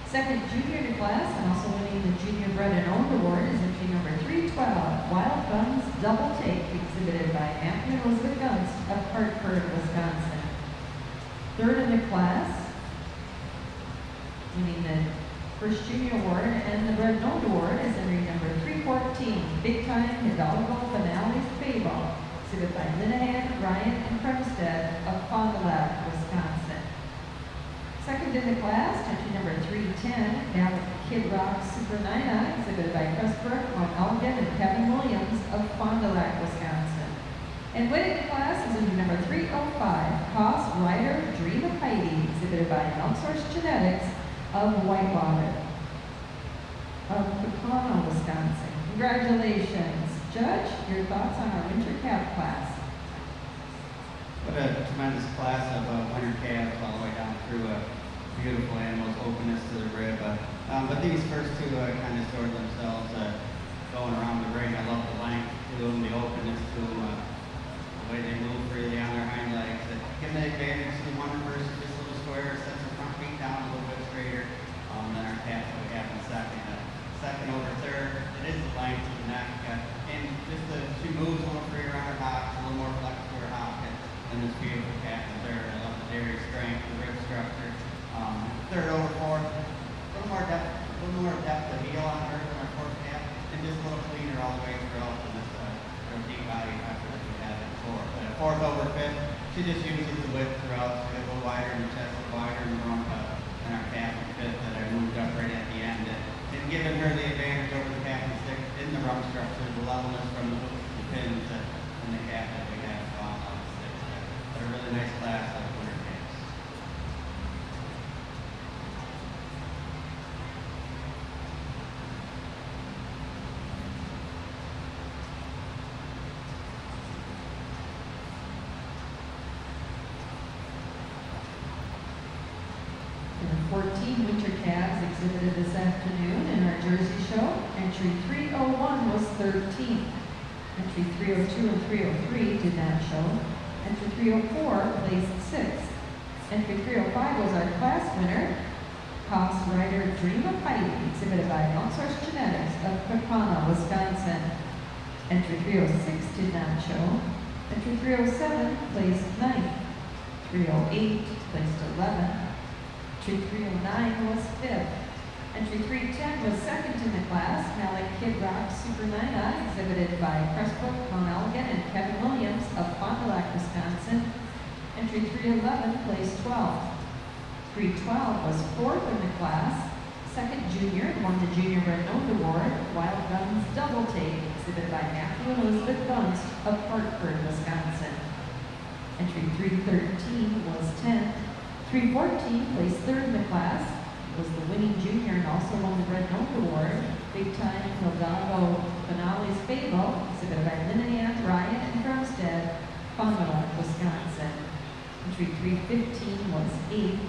Second junior in the class and also winning the Junior Bred and Owned Award is entry number 312, Wild Guns Double Take, exhibited by Matthew and Elizabeth Guns of Hartford, Wisconsin. Third in the class, winning the first junior award and the Bred and Owned Award is entry number 314, Big Time Hidalgo Finales Fable, exhibited by Linehan, Ryan, and Kremstead of Fond du Lac, Wisconsin. Second in the class, entry number 310, now Kid Rock Super Nina, exhibited by Pressbrook, Mount Elgin, and Kevin Williams of Fond du Lac, Wisconsin. And winning the class is entry number 305, Cos Rider Dream of Heidi, exhibited by Milk Source Genetics of Whitewater, of Pequanno, Wisconsin. Congratulations. Judge, your thoughts on our winter calf class? What a tremendous class of winter calves all the way down through beautiful animals, openness to the rib. But these first two kind of sort themselves going around the ring. I love the length to them, the openness to them, the way they move freely on their hind legs. Give them the advantage to the one versus just a little square, sets the front feet down a little bit straighter. Then our calf will happen second. Second over third, it is the length of the neck. And just she moves a little freer on her hocks, a little more flex to her hock. And this beautiful calf is there. I love the dairy strength, the rib structure. Third over fourth, a little more depth of heel on her than our fourth calf, and just a little cleaner all the way throughout in this real deep body heifer that we have in fourth. Fourth over fifth, she just uses the width throughout, so a little wider in the chest, a little wider in the rump, and our calf in fifth that I moved up right at the end. And giving her the advantage over the calf in sixth in the rump structure, the levelness from the hoof to the pins, and the calf that we have on sixth. But a really nice class of winter calves. There are 14 winter calves exhibited this afternoon in our Jersey show. Entry 301 was 13th. Entry 302 and 303 did not show. Entry 304 placed 6th. Entry 305 was our class winner, Cos Rider Dream of Heidi, exhibited by Milk Source Genetics of Pequanno, Wisconsin. Entry 306 did not show. Entry 307 placed 9th. 308 placed 11th. Entry 309 was 5th. Entry 310 was 2nd in the class, Malik Kid Rock Super Nina, exhibited by Pressbrook, Mount Elgin, and Kevin Williams of Fond du Lac, Wisconsin. Entry 311 placed 12th. 312 was 4th in the class. Second junior won the Junior Bred Owned Award, Wild Guns Double Take, exhibited by Matthew and Elizabeth Guns of Hartford, Wisconsin. Entry 313 was 10th. 314 placed 3rd in the class, was the winning junior and also won the Bred and Owned Award, Big Time Hidalgo Finales Fable, exhibited by Linehan, Ryan, and Kremstead, Fond du Lac, Wisconsin. Entry 315 was 8th.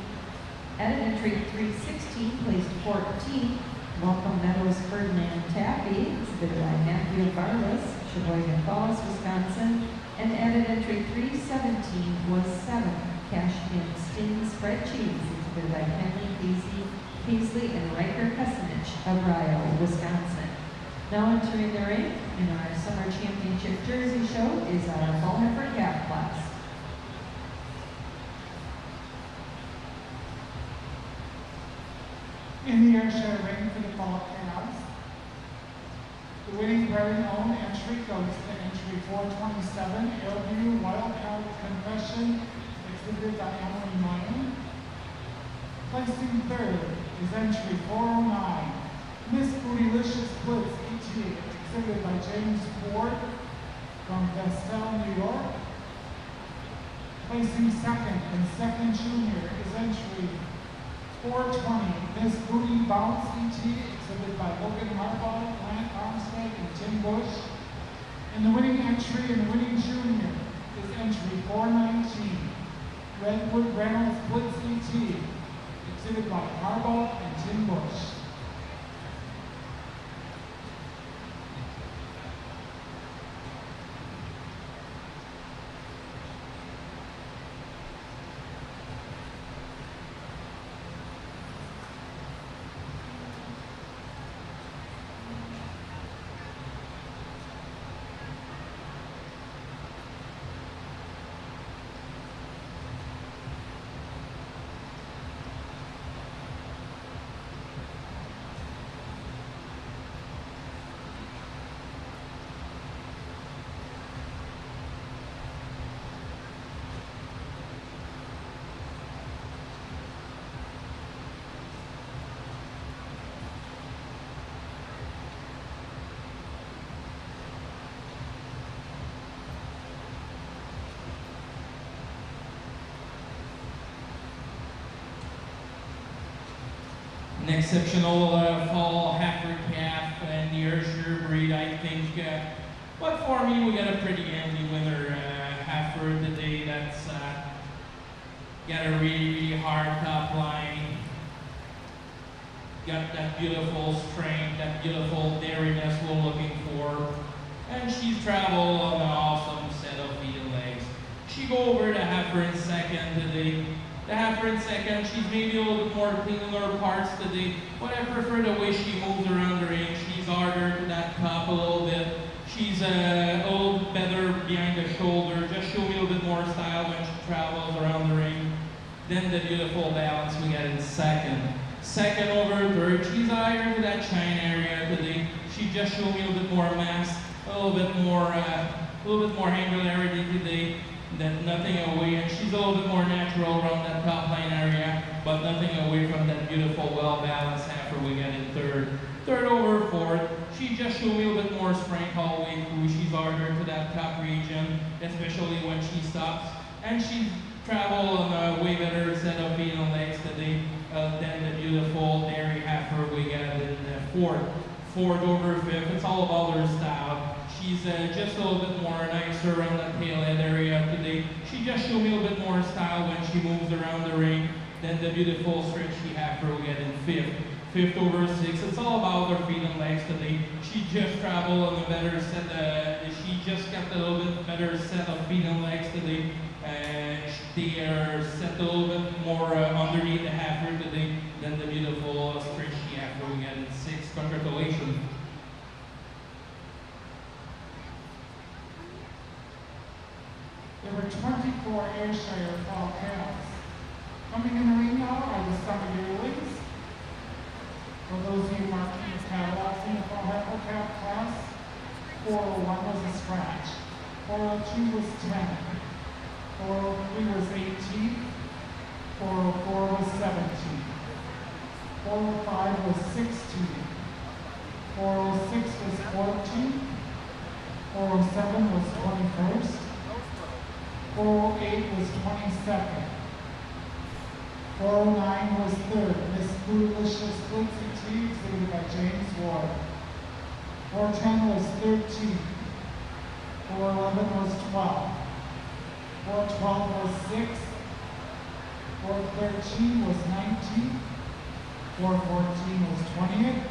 Added entry 316 placed 14th. Welcome Meadows Ferdinand Taffy, exhibited by Matthew Vargas, Sheboygan Falls, Wisconsin. And added entry 317 was 7th. Cash in Sting Spread Cheese, exhibited by Henley, Paisley, and Riker Kucinich of Ryle, Wisconsin. Now entering the ring in our Summer Championship Jersey show is our Bull Heifer Calf class. In the Ayrshire ring for the fall calves, the winning Bred and Owned entry goes to entry 427, Airview Wild Cow Confession, exhibited by Emily Meyer. Placing third is entry 409, Miss Bootylicious Blitz ET, exhibited by James Ford from Vestal, New York. Placing second and second junior is entry 420, Miss Booty Bounce ET, exhibited by Logan Harbaugh, Grant Armstead, and Tim Bush. And the winning entry and winning junior is entry 419, Redwood Reynolds Blitz ET, exhibited by Harbaugh and Tim Bush. an exceptional fall heifer calf and the Ayrshire breed, I think. But for me, we got a pretty handy winner heifer today that's got a really hard top line. Got that beautiful strength, that beautiful dairiness we're looking for. And she's traveled on an awesome set of field legs. She go over the heifer in second today. The heifer in second, she's maybe a little bit more clean in her parts today, but I prefer the way she moves around the ring. She's harder to that top a little bit. She's a little better behind the shoulder, just show me a little bit more style when she travels around the ring. Then the beautiful balance we got in second. Second over third, she's higher to that chine area today. She just showed me a little bit more mass, a little bit more angularity today. That nothing away, and she's a little bit more natural around that top line area, but nothing away from that beautiful, well-balanced heifer we got in third. Third over fourth, she just showed me a little bit more strength all the way through. She's harder to that top region, especially when she stops, and she's traveled on a way better set of feet and legs today than the beautiful dairy heifer we got in fourth. Fourth over fifth, it's all about her style. She's just a little bit more nicer around that tail head area today. She just showed me a little bit more style when she moves around the ring than the beautiful stretchy heifer we get in fifth. Fifth over six, it's all about her feet and legs today. She just traveled on a better set, she just got a little bit better set of feet and legs today. They are set a little bit more underneath the heifer today than the beautiful stretchy heifer we get in sixth. Congratulations. There were 24 Ayrshire fall cows. Coming in the ring now are the summer yearlings. For those of you marking your catalogs in the fall heifer calf class, 401 was a scratch, 402 was 10, 403 was 18, 404 was 17, 405 was 16, 406 was 14, 407 was 21st, 408 was 22nd. 409 was 3rd. Miss Bootylicious Blitzy T, exhibited by James Ward. 410 was 13. 411 was 12. 412 was 6. 413 was 19. 414 was 20th.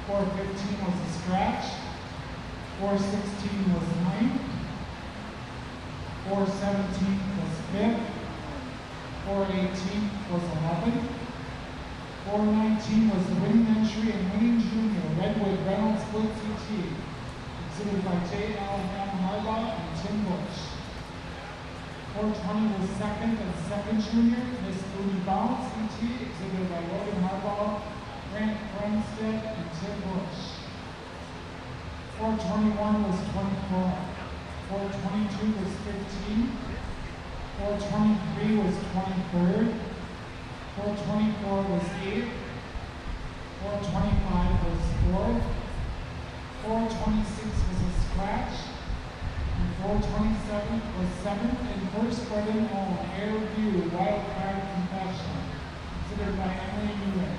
415 was a scratch. 416 was 9th. 417 was 5th. 418 was 11th. 419 was the winning entry and winning junior, Redwood Reynolds Split CT, exhibited by J. Alabama Harbaugh and Tim Bush. 420 was second and second junior, Miss Booty Bounce CT, exhibited by Logan Harbaugh, Grant Brunstead, and Tim Bush. 421 was 24. 422 was 15. 423 was 23rd. 424 was 8th. 425 was 4th. 426 was a scratch. And 427 was 7th. And first bred and owned Air View Wild Card Confession, considered by Emily Newman.